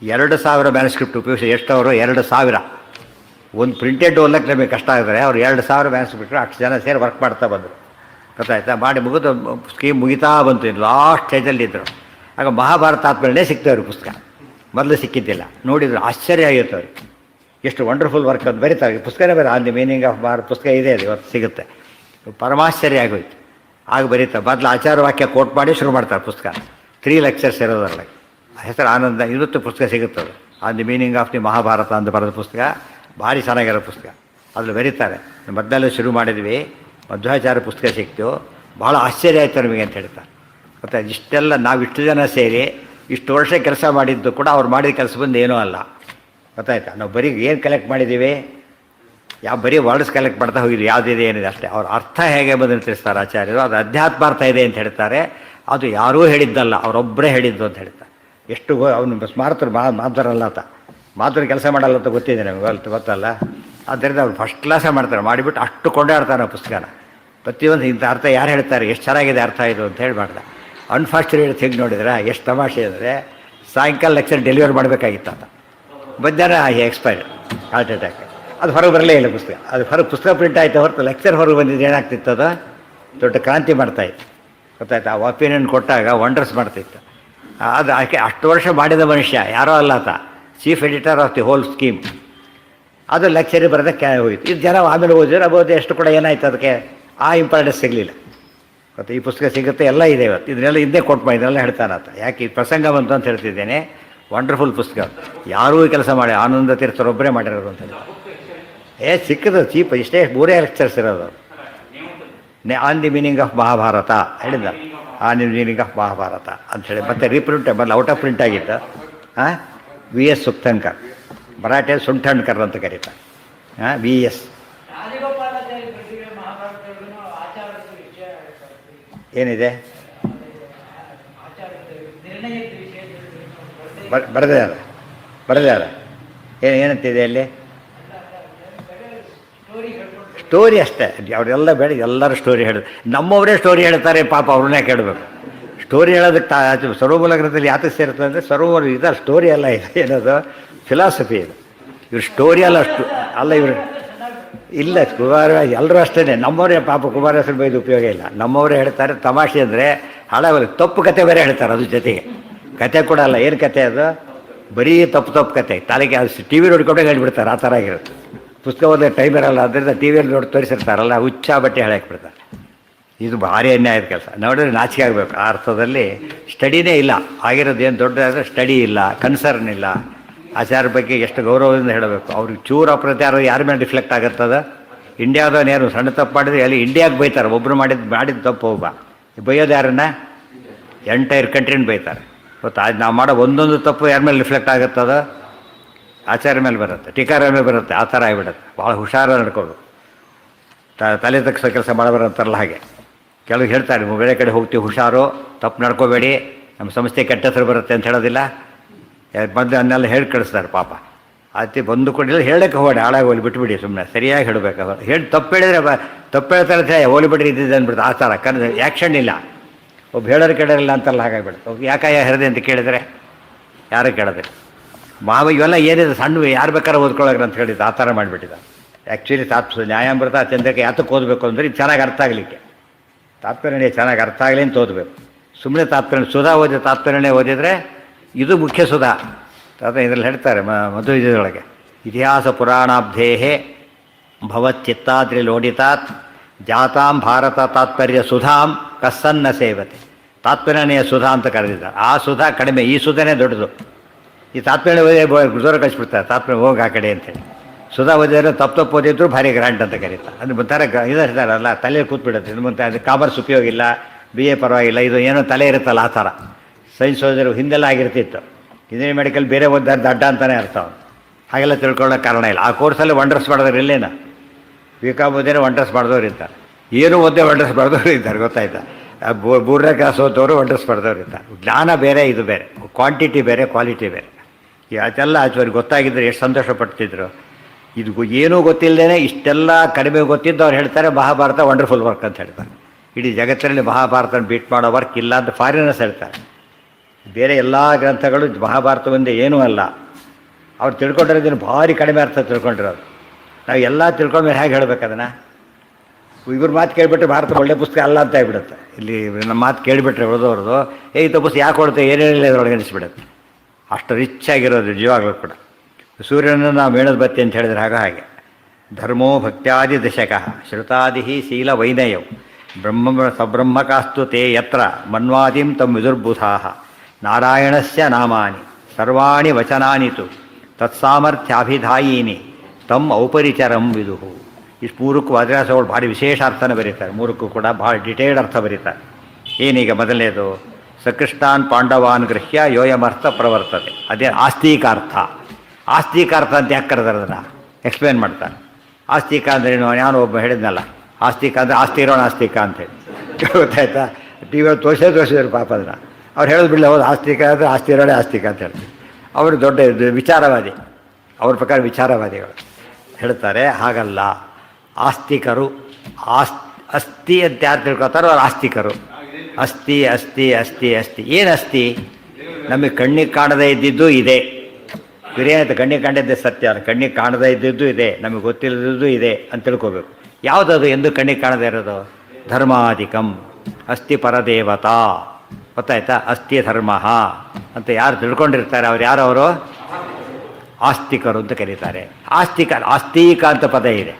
2000 ಮ್ಯಾನುಸ್ಕ್ರಿಪ್ಟ್ ಉಪಯೋಗಿಸಿ ಎಷ್ಟು ಅವರು 2000 ಒಂದು ಪ್ರಿಂಟೆಡ್ ಓದಕ್ಕೆ ನಮಗೆ ಕಷ್ಟ ಆಗಿದ್ರೆ ಅವ್ರು 2000 ಮ್ಯಾನುಸ್ಕ್ರಿಪ್ಟ್ ಅಷ್ಟು ಜನ ಸೇರಿ ವರ್ಕ್ ಮಾಡ್ತಾ ಬಂದರು. ಗೊತ್ತಾಯ್ತಾ. ಮಾಡಿ ಮುಗಿದು ಸ್ಕೀಮ್ ಮುಗಿತಾ ಬಂತು, ಲಾಸ್ಟ್ ಸ್ಟೇಜಲ್ಲಿದ್ದರು. ಆಗ ಮಹಾಭಾರತ ಆದ್ಮೇಲೆ ಸಿಗ್ತವ್ರಿಗೆ ಪುಸ್ತಕ, ಮೊದಲು ಸಿಕ್ಕಿದ್ದಿಲ್ಲ. ನೋಡಿದ್ರು ಆಶ್ಚರ್ಯ ಆಗಿತ್ತು ಅವ್ರಿಗೆ, ಎಷ್ಟು ವಂಡರ್ಫುಲ್ ವರ್ಕ್ ಅಂತ ಬರೀತಾರೆ. ಪುಸ್ತಕನೇ ಬೇರೆ, on the meaning of Bharat ಪುಸ್ತಕ ಇದೆ, ಅದು ಇವತ್ತು ಸಿಗುತ್ತೆ. ಪರಮಾಶ್ಚರ್ಯ ಆಗೋಯ್ತು. ಆಗ ಬರೀತಾರೆ, ಮೊದಲು ಆಚಾರ ವಾಕ್ಯ ಕೋಟ್ ಮಾಡಿ ಶುರು ಮಾಡ್ತಾರೆ ಪುಸ್ತಕ. 3 ಲೆಕ್ಚರ್ಸ್ ಇರೋದ್ರಲ್ಲಿ. ಹೆಸರು ಆನಂದ, ಇವತ್ತು ಪುಸ್ತಕ ಸಿಗುತ್ತದೆ, on the meaning of the Mahabharata ಅಂತ ಬರೆದ ಪುಸ್ತಕ, ಭಾರಿ ಚೆನ್ನಾಗಿರೋ ಪುಸ್ತಕ. ಅದ್ರಲ್ಲಿ ಬರೀತಾರೆ, ಮೊದಲೆಲ್ಲ ಶುರು ಮಾಡಿದ್ವಿ, ಮಧ್ವಾಚಾರ್ಯ ಪುಸ್ತಕ ಸಿಕ್ತು, ಭಾಳ ಆಶ್ಚರ್ಯ ಆಯಿತು ನಮಗೆ ಅಂತ ಹೇಳ್ತಾರೆ. ಮತ್ತು ಇಷ್ಟೆಲ್ಲ ನಾವು ಇಷ್ಟು ಜನ ಸೇರಿ ಇಷ್ಟು ವರ್ಷ ಕೆಲಸ ಮಾಡಿದ್ದು ಕೂಡ ಅವ್ರು ಮಾಡಿದ ಕೆಲಸ ಬಂದು ಏನೂ ಅಲ್ಲ. ಗೊತ್ತಾಯ್ತಾ. ನಾವು ಬರೀ ಏನು ಕಲೆಕ್ಟ್ ಮಾಡಿದ್ದೀವಿ, ಬರೀ ವರ್ಡ್ಸ್ ಕಲೆಕ್ಟ್ ಮಾಡ್ತಾ ಹೋಗಿದ್ವಿ, ಯಾವುದಿದೆ ಏನಿದೆ ಅಷ್ಟೇ. ಅವ್ರ ಅರ್ಥ ಹೇಗೆ ಬಂದು ತಿಳಿಸ್ತಾರೆ ಆಚಾರ್ಯರು, ಅದು ಅಧ್ಯಾತ್ಮಾರ್ಥ ಇದೆ ಅಂತ ಹೇಳ್ತಾರೆ. ಅದು ಯಾರೂ ಹೇಳಿದ್ದಲ್ಲ, ಅವರೊಬ್ಬರೇ ಹೇಳಿದ್ದು ಅಂತ ಹೇಳ್ತಾರೆ. ಎಷ್ಟು ಅವನು ಸ್ಮಾರತರು ಮಾತರಲ್ಲ ಆತ, ಮಾತರು ಕೆಲಸ ಮಾಡಲ್ಲ ಅಂತ ಗೊತ್ತಿದೆ ನಮಗೆ, ಅಲ್ಲಿ ಗೊತ್ತಲ್ಲ. ಆದ್ದರಿಂದ ಅವ್ರು ಫಸ್ಟ್ ಕ್ಲಾಸೇ ಮಾಡ್ತಾರೆ, ಮಾಡಿಬಿಟ್ಟು ಅಷ್ಟು ಕೊಂಡಾಡ್ತಾರೆ ಆ ಪುಸ್ತಕನ. ಪ್ರತಿಯೊಂದು ಇಂಥ ಅರ್ಥ ಯಾರು ಹೇಳ್ತಾರೆ, ಎಷ್ಟು ಚೆನ್ನಾಗಿದೆ ಅರ್ಥ ಇದು ಅಂತ ಹೇಳಿ ಮಾಡ್ದೆ. ಅನ್ಫಾರ್ಚುನೇಟ್ ಥಿಂಗ್ ನೋಡಿದ್ರೆ ಎಷ್ಟು ತಮಾಷೆ ಅಂದರೆ, ಸಾಯಂಕಾಲ ಲೆಕ್ಚರ್ ಡೆಲಿವರ್ ಮಾಡಬೇಕಾಗಿತ್ತು ಅಂತ, ಮಧ್ಯಾಹ್ನ ಎಕ್ಸ್ಪೈರ್ಡ್, ಹಾರ್ಟ್ ಅಟ್ಯಾಕ್. ಅದು ಹೊರಗೆ ಬರಲೇ ಇಲ್ಲ ಪುಸ್ತಕ. ಅದು ಹೊರಗೆ ಪುಸ್ತಕ ಪ್ರಿಂಟ್ ಆಯಿತು ಹೊರತು ಲೆಕ್ಚರ್ ಹೊರಗೆ ಬಂದಿದ್ದು ಏನಾಗ್ತಿತ್ತು, ಅದು ದೊಡ್ಡ ಕ್ರಾಂತಿ ಮಾಡ್ತಾಯಿತ್ತು. ಗೊತ್ತಾಯ್ತು. ಆ ಒಪಿನಿಯನ್ ಕೊಟ್ಟಾಗ ವಂಡರ್ಸ್ ಮಾಡ್ತಿತ್ತು. ಅದು ಆಕೆ ಅಷ್ಟು ವರ್ಷ ಮಾಡಿದ ಮನುಷ್ಯ ಯಾರೋ ಅಲ್ಲ ಆತ, chief editor of the whole scheme. ಅದು ಲೆಕ್ಚರಿಗೆ ಬರೋದಕ್ಕೆ ಹೋಯಿತು. ಇದು ಜನ ಆಮೇಲೆ ಓದಿದ್ರೆ ಅಬೋದು ಎಷ್ಟು ಕೂಡ ಏನಾಯ್ತು, ಅದಕ್ಕೆ ಆ ಇಂಪಾರ್ಟೆನ್ಸ್ ಸಿಗಲಿಲ್ಲ. ಮತ್ತು ಈ ಪುಸ್ತಕ ಸಿಗುತ್ತೆ, ಎಲ್ಲ ಇದೆ ಇವತ್ತು. ಇದನ್ನೆಲ್ಲ ಹಿಂದೆ ಕೊಟ್ಟು ಇದನ್ನೆಲ್ಲ ಹೇಳ್ತಾನೆ ಆತ. ಯಾಕೆ ಈ ಪ್ರಸಂಗ ಬಂತು ಅಂತ ಹೇಳ್ತಿದ್ದೇನೆ. ವಂಡರ್ಫುಲ್ ಪುಸ್ತಕ, ಯಾರೂ ಕೆಲಸ ಮಾಡಿ ಆನಂದ ತೀರ್ಥರೊಬ್ಬರೇ ಮಾಡಿರೋದು ಅಂತ ಹೇಳಿ. ಸಿಕ್ಕದು ಚೀಪ್, ಇಷ್ಟೇ 3 ಲೆಕ್ಚರ್ಸ್ ಇರೋದು. On the meaning of Mahabharata ಹೇಳಿದ, on the meaning of Mahabharata ಅಂಥೇಳಿ. ಮತ್ತು ರೀಪ್ರಿಂಟ್ ಮೊದಲು ಔಟ್ ಆಫ್ ಪ್ರಿಂಟ್ ಆಗಿತ್ತು. VS ಸುಕ್ತನ್ಕರ್, ಮರಾಠೆ ಸುಂಠಣ್ಕರ್ ಅಂತ ಕರೀತಾರೆ. VS ಏನಿದೆ ಬರೆದಾರ ಏನಂತಿದೆ ಅಲ್ಲಿ, ಸ್ಟೋರಿ ಅಷ್ಟೇ. ಅವರೆಲ್ಲ ಬೇಡ, ಎಲ್ಲರೂ ಸ್ಟೋರಿ ಹೇಳಿದ್ರು. ನಮ್ಮವರೇ ಸ್ಟೋರಿ ಹೇಳ್ತಾರೆ ಪಾಪ, ಅವ್ರನ್ನೇ ಕೇಳಬೇಕು. ಸ್ಟೋರಿ ಹೇಳೋದಕ್ಕೆ ಸರ್ವಮೂಲ ಗ್ರಂಥದಲ್ಲಿ ಯಾತಕ್ಕೆ ಸೇರ್ತದೆ ಅಂದರೆ, ಸರ್ವಮೂಲ ಇದು ಸ್ಟೋರಿ ಎಲ್ಲ ಇದೆ, ಏನದು ಫಿಲಾಸಫಿ ಇದು. ಇವ್ರು ಸ್ಟೋರಿ ಅಲ್ಲ, ಅಲ್ಲ ಇವರು ಇಲ್ಲ. ಕುಮಾರ ಎಲ್ಲರೂ ಅಷ್ಟೇ, ನಮ್ಮವರೇ ಪಾಪ ಕುಮಾರವ್ಯಾಸರ ಬೈದು ಉಪಯೋಗ ಇಲ್ಲ. ನಮ್ಮವರೇ ಹೇಳ್ತಾರೆ. ತಮಾಷೆ ಅಂದರೆ ಹಳೆ ತಪ್ಪು ಕತೆ ಬೇರೆ ಹೇಳ್ತಾರೆ, ಅದ್ರ ಜೊತೆಗೆ ಕತೆ ಕೂಡ ಅಲ್ಲ. ಏನು ಕತೆ ಅದು, ಬರೀ ತಪ್ಪು ಕತೆ, ತಲೆಗೆ ಅದು ಟಿ ವಿ ನೋಡ್ಕೊಂಡೇ ಹೇಳ್ಬಿಡ್ತಾರೆ. ಆ ಥರ ಆಗಿರುತ್ತೆ. ಪುಸ್ತಕ ಓದೋ ಟೈಮ್ ಇರಲ್ಲ, ಅದರಿಂದ ಟಿ ವಿಯಲ್ಲಿ ನೋಡಿ ತೋರಿಸಿರ್ತಾರಲ್ಲ, ಹುಚ್ಚ ಬಟ್ಟೆ ಹೇಳಾಕ್ಬಿಡ್ತಾರೆ. ಇದು ಭಾರಿ ಅನ್ಯಾಯದ ಕೆಲಸ. ನೋಡಿದ್ರೆ ನಾಚಿಕೆ ಆಗಬೇಕು. ಆ ಅರ್ಥದಲ್ಲಿ ಸ್ಟಡಿನೇ ಇಲ್ಲ ಆಗಿರೋದು. ಏನು ದೊಡ್ಡದಾದರೆ ಸ್ಟಡಿ ಇಲ್ಲ, ಕನ್ಸರ್ನ್ ಇಲ್ಲ. ಆಚಾರ ಬಗ್ಗೆ ಎಷ್ಟು ಗೌರವದಿಂದ ಹೇಳಬೇಕು. ಅವ್ರಿಗೆ ಚೂರು ಅಪ್ರತ್ಯಾರ ಯಾರ ಮೇಲೆ ರಿಫ್ಲೆಕ್ಟ್ ಆಗುತ್ತದ. ಇಂಡಿಯಾದವನೇನು ಸಣ್ಣ ತಪ್ಪು ಮಾಡಿದ್ರೆ ಅಲ್ಲಿ ಇಂಡಿಯಾಗೆ ಬೈತಾರೆ. ಒಬ್ಬರು ಮಾಡಿದ ತಪ್ಪು ಒಬ್ಬ ಬೈಯೋದು ಯಾರನ್ನ, ಎಂಟೈರ್ ಕಂಟ್ರಿನ ಬೈತಾರೆ. ಗೊತ್ತಾ. ಅದು ನಾವು ಮಾಡೋ ಒಂದೊಂದು ತಪ್ಪು ಯಾರ ಮೇಲೆ ರಿಫ್ಲೆಕ್ಟ್ ಆಗುತ್ತದ, ಆಚಾರ್ಯ ಮೇಲೆ ಬರುತ್ತೆ, ಟೀಕಾರ ಮೇಲೆ ಬರುತ್ತೆ. ಆ ಥರ ಆಗಿಬಿಡುತ್ತೆ. ಭಾಳ ಹುಷಾರ ನಡ್ಕೋದು. ತಲೆ ತಗ್ಸೋ ಕೆಲಸ ಮಾಡಬಾರಂತಾರಲ್ಲ ಹಾಗೆ. ಕೆಲವು ಹೇಳ್ತಾರೆ, ಬೇರೆ ಕಡೆ ಹೋಗ್ತೀವಿ ಹುಷಾರು, ತಪ್ಪು ನಡ್ಕೋಬೇಡಿ, ನಮ್ಮ ಸಂಸ್ಥೆ ಕೆಟ್ಟ ಹೆಸರು ಬರುತ್ತೆ ಅಂತ ಹೇಳೋದಿಲ್ಲ. ಬಂದು ಅನ್ನೆಲ್ಲ ಹೇಳಿ ಕಳಿಸ್ತಾರೆ ಪಾಪ. ಆಯ್ತು ಬಂದು ಕೊಟ್ಟಿಲ್ಲ, ಹೇಳಕ್ಕೆ ಹೋಗಿ ಹಾಳಾಗಿ ಹೋಗಿ ಬಿಟ್ಬಿಡಿ, ಸುಮ್ಮನೆ ಸರಿಯಾಗಿ ಹೇಳಬೇಕು. ಅವರು ಹೇಳಿ ತಪ್ಪು ಹೇಳಿದ್ರೆ ತಪ್ಪು ಹೇಳ್ತಾರೆ, ಹೋಲಿಬಿಟ್ರಿ ಇದ್ದಿದ್ದು ಅಂದ್ಬಿಡ್ತು. ಆ ಥರ ಆ್ಯಕ್ಷನ್ ಇಲ್ಲ. ಒಬ್ಬ ಹೇಳೋರು ಕೇಳೋರಿಲ್ಲ ಅಂತಲ್ಲ, ಹಾಗಾಗಿಬಿಡುತ್ತೆ. ಒಬ್ಬ ಯಾಕಾಯ ಹೆರದೆ ಅಂತ ಕೇಳಿದರೆ ಯಾರು ಕೇಳೋದೆ. ಇವೆಲ್ಲ ಏನಿದೆ ಸಣ್ಣ, ಯಾರು ಬೇಕಾದ್ರೆ ಓದ್ಕೊಳ್ಳೋಗ್ರ ಅಂತ ಹೇಳಿದ್ದು. ಆ ಥರ ಮಾಡಿಬಿಟ್ಟಿದ್ದ. ಆ್ಯಕ್ಚುಲಿ ನ್ಯಾಯಾಮೃತ ಚಂದ್ರಕ್ಕೆ ಯಾತಕ್ಕೆ ಓದಬೇಕು ಅಂದರೆ ಇದು ಚೆನ್ನಾಗಿ ಅರ್ಥ ಆಗಲಿಕ್ಕೆ. ತಾತ್ಪರ್ಯ ಚೆನ್ನಾಗಿ ಅರ್ಥ ಆಗಲಿ ಅಂತ ಓದಬೇಕು. ಸುಮ್ಮನೆ ತಾತ್ಪರ್ಯ ಸುಧಾ ಓದಿ ತಾತ್ಪರ್ಯನೇ ಓದಿದರೆ ಇದು ಮುಖ್ಯ ಸುಧಾ. ಇದರಲ್ಲಿ ಹೇಳ್ತಾರೆ ಮಧ್ವವಿದ್ಯೆಯೊಳಗೆ, ಇತಿಹಾಸ ಪುರಾಣಾಬ್ಧೇಹೇ ಭವಚ್ಚಿತ್ತಾದ್ರಿ ಲೋಡಿತಾತ್ ಜಾತಾಂ ಭಾರತ ತಾತ್ಪರ್ಯ ಸುಧಾಂ ಕಸ್ಸನ್ನ ಸೇವತೆ. ತಾತ್ಪರ್ಯನೆಯ ಸುಧಾ ಅಂತ ಕರೆದಿದ್ದಾರೆ. ಆ ಸುಧಾ ಕಡಿಮೆ, ಈ ಸುಧಾನೇ ದೊಡ್ಡದು. ಈ ತಾತ್ಪರ್ಯ ಓದಿ ಗುರುದವ್ರ ಕಳಿಸ್ಬಿಡ್ತಾರೆ, ತಾತ್ಪರ್ಯ ಹೋಗಿ ಆ ಕಡೆ ಅಂತೇಳಿ. ಸುಧಾ ಓದಿದ್ರೆ ತಪ್ಪು ಓದಿದ್ರು ಭಾರಿ ಗ್ರಾಂಟ್ ಅಂತ ಕರೀತಾರೆ. ಅದು ಒಂಥರ ಇದಾರಲ್ಲ, ತಲೆ ಕೂತ್ಬಿಡುತ್ತೆ. ಇದು ಮುಂದೆ ಅದು ಕಾಮರ್ಸ್ ಉಪಯೋಗ ಇಲ್ಲ, BA ಪರವಾಗಿಲ್ಲ, ಇದು ಏನೋ ತಲೆ ಇರುತ್ತಲ್ಲ ಆ ಥರ. ಸೈನ್ಸ್ ಓದಿದ್ರು ಹಿಂದೆಲ್ಲ ಆಗಿರ್ತಿತ್ತು. ಇಂಜಿನಿಯರಿಂಗ್ ಮೆಡಿಕಲ್ ಬೇರೆ ಓದಿದ್ರೆ ದಡ್ಡ ಅಂತಲೇ ಅರ್ಥ. ಹಾಗೆಲ್ಲ ತಿಳ್ಕೊಳ್ಳೋಕೆ ಕಾರಣ ಇಲ್ಲ. ಆ ಕೋರ್ಸಲ್ಲಿ ವಂಡರ್ಸ್ ಮಾಡಿದವ್ರು ಇಲ್ಲೇನ, BCom ಓದಿದ್ರೆ ವಂಡರ್ಸ್ ಮಾಡಿದವ್ರು ಇರ್ತಾರೆ, ಏನು ಓದೇ ವಂಡರ್ಸ್ ಮಾಡಿದವ್ರು ಇದ್ದಾರೆ. ಗೊತ್ತಾಯ್ತಾ. 3ನೇ ಕ್ಲಾಸ್ ಓದೋರು ವಂಡರ್ಸ್ ಮಾಡಿದವ್ರು ಇರ್ತಾರೆ. ಜ್ಞಾನ ಬೇರೆ, ಇದು ಬೇರೆ, ಕ್ವಾಂಟಿಟಿ ಬೇರೆ, ಕ್ವಾಲಿಟಿ ಬೇರೆ. ಅದೆಲ್ಲ ಆಚೆವ್ರಿಗೆ ಗೊತ್ತಾಗಿದ್ದರೆ ಎಷ್ಟು ಸಂತೋಷ ಪಡ್ತಿದ್ರು. ಇದು ಏನೂ ಗೊತ್ತಿಲ್ಲದೇ ಇಷ್ಟೆಲ್ಲ ಕಡಿಮೆ ಗೊತ್ತಿದ್ದು ಅವ್ರು ಹೇಳ್ತಾರೆ ಮಹಾಭಾರತ ವಂಡರ್ಫುಲ್ ವರ್ಕ್ ಅಂತ ಹೇಳ್ತಾರೆ. ಇಡೀ ಜಗತ್ತಿನಲ್ಲಿ ಮಹಾಭಾರತನ ಬೀಟ್ ಮಾಡೋ ವರ್ಕ್ ಇಲ್ಲ ಅಂತ ಫಾರಿನರ್ಸ್ ಹೇಳ್ತಾರೆ. ಬೇರೆ ಎಲ್ಲ ಗ್ರಂಥಗಳು ಮಹಾಭಾರತ ಒಂದೇ ಏನೂ ಅಲ್ಲ. ಅವ್ರು ತಿಳ್ಕೊಂಡಿರೋದನ್ನು ಭಾರಿ ಕಡಿಮೆ ಅರ್ಥ ತಿಳ್ಕೊಂಡಿರೋದು. ನಾವು ಎಲ್ಲ ತಿಳ್ಕೊಂಡ್ಮೇಲೆ ಹೇಗೆ ಹೇಳ್ಬೇಕು ಅದನ್ನು. ಇವ್ರ ಮಾತು ಕೇಳಿಬಿಟ್ರೆ ಭಾರತ ಒಳ್ಳೆ ಪುಸ್ತಕ ಅಲ್ಲ ಅಂತ ಹೇಳ್ಬಿಡುತ್ತೆ. ಇಲ್ಲಿ ನಮ್ಮ ಮಾತು ಕೇಳಿಬಿಟ್ರೆ ಉಳಿದವ್ರದ್ದು ಇದು ಪುಸ್ತಕ ಯಾಕೆ ಕೊಡುತ್ತೆ ಏನೇನಿಲ್ಲ ಅದರೊಳಗೆ ಅನಿಸ್ಬಿಡುತ್ತೆ. ಅಷ್ಟು ರಿಚ್ ಆಗಿರೋದು ನಿಜವಾಗ್ಲೂ ಕೂಡ. ಸೂರ್ಯನನ್ನು ನಾವು ಮೇಣದ ಬತ್ತಿ ಅಂತ ಹೇಳಿದ್ರೆ ಹಾಗೆ ಧರ್ಮೋ ಭಕ್ತ್ಯಾದಿ ದಶಕ ಶ್ರುತಾದಿ ಶೀಲ ವೈನಯವು ಸಬ್ರಹ್ಮಕಾಸ್ತು ತೇ ಯತ್ರ ಮನ್ವಾದಿಂ ತಂ ವಿದುರ್ಬುಧಾ ನಾರಾಯಣಸ್ಯ ನಾಮಾನಿ ಸರ್ವಾಣಿ ವಚನಾನಿ ತು ತತ್ಸಾಮರ್ಥ್ಯಾಭಿಧಾಯಿನಿ ತಮ್ ಔಪರಿಚರಂ ವಿದುಹು. ಇಷ್ಟು ಮೂರಕ್ಕೂ ವಾದಿರಾಸಗಳು ಭಾರಿ ವಿಶೇಷ ಅರ್ಥನ ಬರೀತಾರೆ. ಮೂರಕ್ಕೂ ಕೂಡ ಭಾಳ ಡಿಟೇಲ್ಡ್ ಅರ್ಥ ಬರೀತಾರೆ. ಏನೀಗ ಮೊದಲನೇದು ಸಕೃಷ್ಟಾನ್ ಪಾಂಡವಾನ್ ಗೃಹ್ಯ ಯೋಯಮರ್ಥ ಪ್ರವರ್ತತೆ, ಅದೇ ಆಸ್ತಿಕಾರ್ಥ. ಆಸ್ತಿಕಾರ್ಥ ಅಂತ ಯಾಕೆ ಕರೆದಾರೆ ಅದನ್ನು ಎಕ್ಸ್ಪ್ಲೇನ್ ಮಾಡ್ತಾರೆ. ಆಸ್ತಿಕ ಅಂದರೆ ನಾನು ಒಬ್ಬ ಹೇಳಿದ್ನಲ್ಲ, ಆಸ್ತಿಕ ಅಂದರೆ ಆಸ್ತಿ ಇರೋಣ ಆಸ್ತಿಕ ಅಂತೇಳಿ ಗೊತ್ತಾಯ್ತಾ. ಟಿ ವಿ ತೋರಿಸಿದ್ರು ಪಾಪ ಅದನ್ನು. ಅವ್ರು ಹೇಳೋದು ಬಿಡಲಿ, ಹೌದು ಆಸ್ತಿಕ ಅಂದರೆ ಆಸ್ತಿ ಇರೋಣೆ ಆಸ್ತಿಕ ಅಂತ ಹೇಳ್ತೀವಿ. ಅವರು ದೊಡ್ಡ ವಿಚಾರವಾದಿ, ಅವ್ರ ಪ್ರಕಾರ ವಿಚಾರವಾದಿಗಳು ಹೇಳ್ತಾರೆ. ಹಾಗಲ್ಲ, ಆಸ್ತಿಕರು ಅಸ್ಥಿ ಅಂತ ಯಾರು ತಿಳ್ಕೊತಾರೋ ಅವ್ರು ಆಸ್ತಿಕರು. ಅಸ್ಥಿ ಅಸ್ಥಿ ಅಸ್ಥಿ ಅಸ್ಥಿ ಏನು ಅಸ್ಥಿ? ನಮಗೆ ಕಣ್ಣಿಗೆ ಕಾಣದೇ ಇದ್ದಿದ್ದು ಇದೆ. ಬಿರಿಯಾನಿ ಕಣ್ಣಿಗೆ ಕಂಡಿದ್ದೆ ಸತ್ಯ, ಕಣ್ಣಿಗೆ ಕಾಣದೇ ಇದ್ದಿದ್ದು ಇದೆ, ನಮಗೆ ಗೊತ್ತಿಲ್ಲದಿದ್ದು ಇದೆ ಅಂತ ತಿಳ್ಕೋಬೇಕು. ಯಾವುದದು ಎಂದು ಕಣ್ಣಿಗೆ ಕಾಣದೇ ಇರೋದು? ಧರ್ಮಾಧಿಕಂ ಅಸ್ಥಿ ಪರದೇವತಾ. ಗೊತ್ತಾಯ್ತಾ? ಅಸ್ಥಿ ಧರ್ಮ ಅಂತ ಯಾರು ತಿಳ್ಕೊಂಡಿರ್ತಾರೆ ಅವ್ರು ಯಾರವರು? ಆಸ್ತಿಕರು ಅಂತ ಕರೀತಾರೆ. ಆಸ್ತಿಕ ಅಂತ ಪದ ಇದೆ.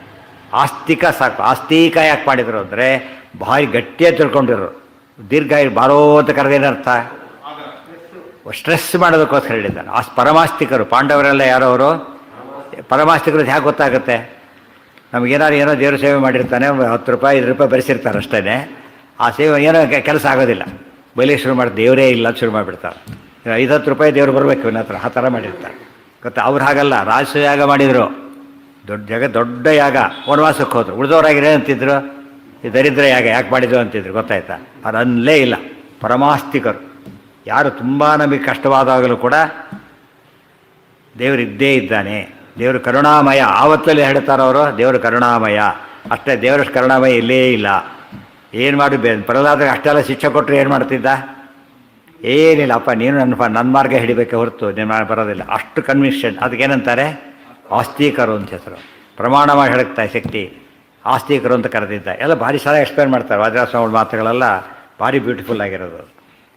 ಆಸ್ತಿಕ ಸಾಕು. ಆಸ್ತಿಕ ಯಾಕೆ ಮಾಡಿದರು ಅಂದರೆ ಭಾರಿ ಗಟ್ಟಿಯಾಗಿ ತಿಳ್ಕೊಂಡಿರೋರು. ದೀರ್ಘ ಬಾರೋ ಅಂತ ಕರೆದೇನರ್ಥ? ಸ್ಟ್ರೆಸ್ ಮಾಡೋದಕ್ಕೋಸ್ಕರ ಹೇಳಿದ್ದಾನೆ. ಪರಮಾಸ್ತಿಕರು ಪಾಂಡವರೆಲ್ಲ ಯಾರವರು? ಪರಮಾಸ್ತಿಕರು ಹೇಗೆ ಗೊತ್ತಾಗುತ್ತೆ? ನಮಗೇನಾದ್ರು ಏನೋ ದೇವ್ರ ಸೇವೆ ಮಾಡಿರ್ತಾನೆ, 10 ರೂಪಾಯಿ 5 ರೂಪಾಯಿ ಬರೆಸಿರ್ತಾರೆ ಅಷ್ಟೇ. ಆ ಸೇವೆ ಏನೋ ಕೆಲಸ ಆಗೋದಿಲ್ಲ, ಬಲಿ ಶುರು ಮಾಡಿ ದೇವರೇ ಇಲ್ಲ ಅಂತ ಶುರು ಮಾಡಿಬಿಡ್ತಾರೆ. 5-10 ರೂಪಾಯಿ ದೇವ್ರು ಬರಬೇಕು ಇವನ ಹತ್ರ, ಆ ಥರ ಮಾಡಿರ್ತಾರೆ. ಗೊತ್ತಾ? ಅವ್ರು ಹಾಗಲ್ಲ, ರಾಜಸೂಯ ಯಾಗ ಮಾಡಿದರು, ದೊಡ್ಡ ಯಾಗ. ವನವಾಸಕ್ಕೆ ಹೋದ್ರು. ಉಳಿದವರಾಗಿರೋ ಅಂತಿದ್ರು, ಈ ದರಿದ್ರ ಯಾಗ ಯಾಕೆ ಮಾಡಿದ್ರು ಅಂತಿದ್ರು. ಗೊತ್ತಾಯ್ತಾ? ಅವ್ರು ಅನ್ನಲೇ ಇಲ್ಲ. ಪರಮಾಸ್ತಿಕರು ಯಾರು ತುಂಬ ನಮಗೆ ಕಷ್ಟವಾದಾಗಲೂ ಕೂಡ ದೇವರಿದ್ದೇ ಇದ್ದಾನೆ, ದೇವರು ಕರುಣಾಮಯ ಆವತ್ತಲ್ಲಿ ಹೇಳ್ತಾರವರು. ದೇವರು ಕರುಣಾಮಯ ಅಷ್ಟೇ, ದೇವರಷ್ಟು ಕರುಣಾಮಯ ಇಲ್ಲೇ ಇಲ್ಲ. ಏನು ಮಾಡಿ ಪ್ರಹ್ಲಾದ ಅಷ್ಟೆಲ್ಲ ಶಿಕ್ಷೆ ಕೊಟ್ಟರೆ ಏನು ಮಾಡ್ತಿದ್ದ? ಏನಿಲ್ಲ, ಅಪ್ಪ ನೀನು ನನ್ನ ಮಾರ್ಗ ಹಿಡಿಬೇಕೆ ಹೊರತು ನೀನು ಬರೋದಿಲ್ಲ. ಅಷ್ಟು ಕನ್ವಿನ್ಷನ್. ಅದಕ್ಕೇನಂತಾರೆ? ಆಸ್ತಿಕರು ಅಂತ ಹೆಸರು. ಪ್ರಮಾಣ ಮಾಡಿ ಹೇಳುತ್ತಾ ಶಕ್ತಿ ಆಸ್ತಿಕರು ಅಂತ ಕರೆದಿದ್ದ. ಎಲ್ಲ ಭಾರಿ ಸಲ ಎಕ್ಸ್ಪ್ಲೇನ್ ಮಾಡ್ತಾರೆ. ವಾದಿರಾಜಸ್ವಾಮಿಗಳ ಮಾತುಗಳೆಲ್ಲ ಭಾರಿ ಬ್ಯೂಟಿಫುಲ್ ಆಗಿರೋದು.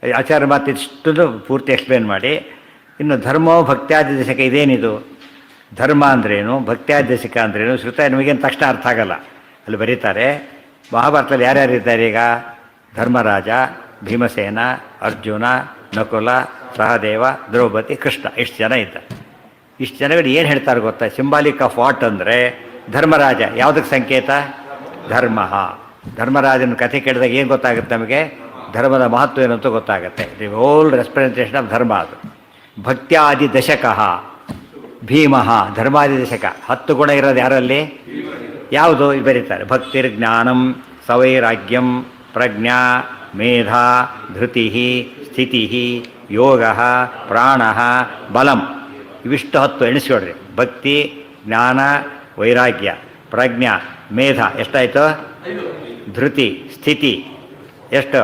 ಆಚಾರ್ಯ ಮಾತು ಇಷ್ಟನ್ನು ಪೂರ್ತಿ ಎಕ್ಸ್ಪ್ಲೇನ್ ಮಾಡಿ, ಇನ್ನು ಧರ್ಮೋ ಭಕ್ತ್ಯಾದಿ ದಶಕ ಇದೇನಿದು? ಧರ್ಮ ಅಂದ್ರೇನು, ಭಕ್ತ್ಯಾದಿ ದಶಕ ಅಂದ್ರೇನು? ಶ್ರುತ ನಿಮಗೇನು ತಕ್ಷಣ ಅರ್ಥ ಆಗಲ್ಲ. ಅಲ್ಲಿ ಬರೀತಾರೆ, ಮಹಾಭಾರತದಲ್ಲಿ ಯಾರ್ಯಾರು ಇದ್ದಾರೆ ಈಗ? ಧರ್ಮರಾಜ, ಭೀಮಸೇನ, ಅರ್ಜುನ, ನಕುಲ, ಸಹದೇವ, ದ್ರೌಪದಿ, ಕೃಷ್ಣ. ಇಷ್ಟು ಜನ ಇದ್ದಾರೆ. ಇಷ್ಟು ಜನಗಳು ಏನು ಹೇಳ್ತಾರೆ ಗೊತ್ತಾ? ಸಿಂಬಾಲಿಕ್ ಆಫ್ ವಾಟ್ ಅಂದರೆ ಧರ್ಮರಾಜ ಯಾವುದಕ್ಕೆ ಸಂಕೇತ? ಧರ್ಮ. ಧರ್ಮರಾಜನ ಕಥೆ ಕೇಳಿದಾಗ ಏನು ಗೊತ್ತಾಗುತ್ತೆ ನಮಗೆ? ಧರ್ಮದ ಮಹತ್ವ ಏನಂತೂ ಗೊತ್ತಾಗುತ್ತೆ. ದಿ ಹೋಲ್ ರೆಪ್ರೆಸೆಂಟೇಷನ್ ಆಫ್ ಧರ್ಮ ಅದು. ಭಕ್ತ್ಯಾದಿ ದಶಕ ಭೀಮ. ಧರ್ಮಾದಿ ದಶಕ 10 ಗುಣ ಇರೋದು ಯಾರಲ್ಲಿ? ಯಾವುದು? ಇಲ್ಲಿ ಬರೀತಾರೆ. ಭಕ್ತಿರ್ ಜ್ಞಾನಂ ಸವೈರಾಗ್ಯಂ ಪ್ರಜ್ಞಾ ಮೇಧಾ ಧೃತಿ ಸ್ಥಿತಿ ಯೋಗ ಪ್ರಾಣ ಬಲಂ. ಇವಿಷ್ಟು 10 ಎಣಿಸ್ಕೊಡ್ರಿ. ಭಕ್ತಿ, ಜ್ಞಾನ, ವೈರಾಗ್ಯ, ಪ್ರಜ್ಞಾ, ಮೇಧ ಎಷ್ಟಾಯಿತು? ಧೃತಿ, ಸ್ಥಿತಿ ಎಷ್ಟು?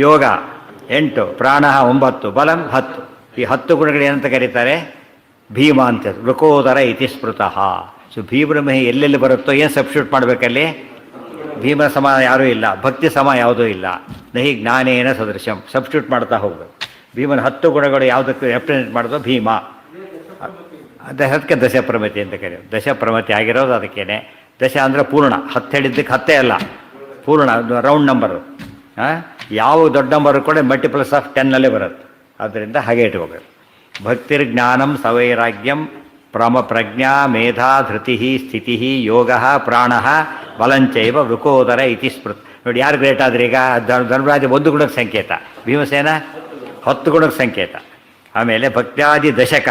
ಯೋಗ 8, ಪ್ರಾಣ 9, ಬಲಂ 10. ಈ 10 ಗುಣಗಳು ಏನಂತ ಕರೀತಾರೆ? ಭೀಮ ಅಂತ. ವೃಕೋದರ ಇತಿ ಸ್ಮೃತಃ. ಸೊ ಭೀಮನ ಎಲ್ಲೆಲ್ಲಿ ಬರುತ್ತೋ ಏನು ಸಬ್ಸ್ಟಿಟ್ಯೂಟ್ ಮಾಡಬೇಕಲ್ಲಿ? ಭೀಮನ ಸಮ ಯಾರೂ ಇಲ್ಲ, ಭಕ್ತಿ ಸಮ ಯಾವುದೂ ಇಲ್ಲ. ನಹಿ ಜ್ಞಾನೇನ ಸದೃಶಂ. ಸಬ್ಸ್ಟಿಟ್ಯೂಟ್ ಮಾಡ್ತಾ ಹೋಗ್ಬೇಕು. ಭೀಮನ 10 ಗುಣಗಳು ಯಾವುದಕ್ಕೆ ರೆಪ್ರೆಸೆಂಟ್ ಮಾಡೋದು? ಭೀಮ. ಅದಕ್ಕೆ ದಶಪ್ರಮತಿ ಅಂತ ಕರೆಯೋದು. ದಶಪ್ರಮತಿ ಆಗಿರೋದು ಅದಕ್ಕೇನೆ. ದಶ ಅಂದರೆ ಪೂರ್ಣ. 10 ಹೇಳಿದ್ದಕ್ಕೆ 10 ಅಲ್ಲ, ಪೂರ್ಣ ರೌಂಡ್ ನಂಬರು. ಯಾವ ದೊಡ್ಡ ನಂಬರು ಕೂಡ ಮಲ್ಟಿಪಲ್ಸ್ ಆಫ್ 10ನಲ್ಲೇ ಬರುತ್ತೆ. ಆದ್ದರಿಂದ ಹಾಗೆ ಇಟ್ಕೋಬೇಕು. ಭಕ್ತಿರ್ ಜ್ಞಾನಂ ಸವೈರಾಗ್ಯಂ ಪ್ರಜ್ಞಾ ಮೇಧಾ ಧೃತಿ ಸ್ಥಿತಿ ಯೋಗ ಪ್ರಾಣ ಬಲಂಚೈವ ವೃಕೋದರ ಇತಿ ಸ್ಮೃತ್. ನೋಡಿ ಯಾರು ಗ್ರೇಟ್ ಆದ್ರೆ ಈಗ? ಧರ್ಮರಾಜ 1 ಗುಣಕ್ಕೆ ಸಂಕೇತ, ಭೀಮಸೇನ 10 ಗುಣಕ್ಕೆ ಸಂಕೇತ. ಆಮೇಲೆ ಭಕ್ತ್ಯಾದಿ ದಶಕ,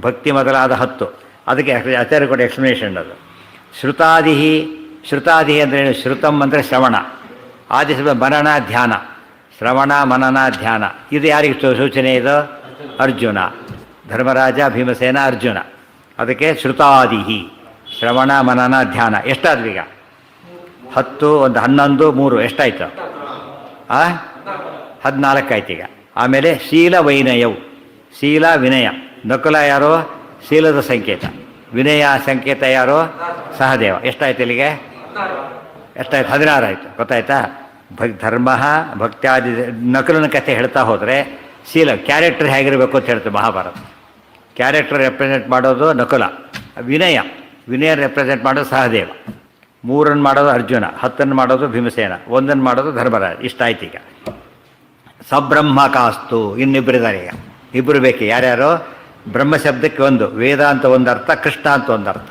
ಭಕ್ತಿ ಮೊದಲಾದ 10. ಅದಕ್ಕೆ ಆಚಾರ್ಯ ಕೂಡ ಎಕ್ಸ್ಪ್ಲನೇಷನ್ ಅದು. ಶ್ರುತಾದಿ ಅಂದರೆ ಶ್ರುತಂ ಅಂದರೆ ಶ್ರವಣ, ಆದಿ ಮನನ ಧ್ಯಾನ. ಶ್ರವಣ ಮನನ ಧ್ಯಾನ ಇದು ಯಾರಿಗೆ ಸೂಚನೆ? ಇದು ಅರ್ಜುನ. ಧರ್ಮರಾಜ, ಭೀಮಸೇನ, ಅರ್ಜುನ. ಅದಕ್ಕೆ ಶ್ರುತಾದಿ ಶ್ರವಣ ಮನನ ಧ್ಯಾನ. ಎಷ್ಟಾದ್ರೀಗ? 10, 1, 11, 3 ಎಷ್ಟಾಯ್ತು? 14 ಆಯ್ತು ಈಗ. ಆಮೇಲೆ ಶೀಲ ವೈನಯವು, ಶೀಲ ವಿನಯ. ನಕುಲ ಯಾರು? ಶೀಲದ ಸಂಕೇತ. ವಿನಯ ಸಂಕೇತ ಯಾರು? ಸಹದೇವ. ಎಷ್ಟಾಯ್ತು ಇಲ್ಲಿಗೆ? ಎಷ್ಟಾಯ್ತು? 16 ಆಯಿತು. ಗೊತ್ತಾಯ್ತಾ? ಧರ್ಮ ಭಕ್ತ್ಯಾದಿ ನಕಲನ ಕಥೆ ಹೇಳ್ತಾ ಹೋದರೆ ಶೀಲ ಕ್ಯಾರೆಕ್ಟರ್ ಹೇಗಿರಬೇಕು ಅಂತ ಹೇಳ್ತೀವಿ ಮಹಾಭಾರತ. ಕ್ಯಾರೆಕ್ಟರ್ ರೆಪ್ರೆಸೆಂಟ್ ಮಾಡೋದು ನಕುಲ, ವಿನಯ ರೆಪ್ರೆಸೆಂಟ್ ಮಾಡೋದು ಸಹದೇವ, 3 ಮಾಡೋದು ಅರ್ಜುನ, 10 ಮಾಡೋದು ಭೀಮಸೇನ, 1 ಮಾಡೋದು ಧರ್ಮರಾಜ. ಇಷ್ಟ ಆಯ್ತು. ಈಗ ಸಬ್ರಹ್ಮಕಾಸ್ತು ಇನ್ನಿಬ್ಬರಿದ್ದಾರೆ. ಈಗ ಇಬ್ಬರು ಬೇಕು. ಯಾರ್ಯಾರು? ಬ್ರಹ್ಮ ಶಬ್ದಕ್ಕೆ ಒಂದು, ವೇದ ಅಂತ ಒಂದು ಅರ್ಥ, ಕೃಷ್ಣ ಅಂತ ಒಂದು ಅರ್ಥ.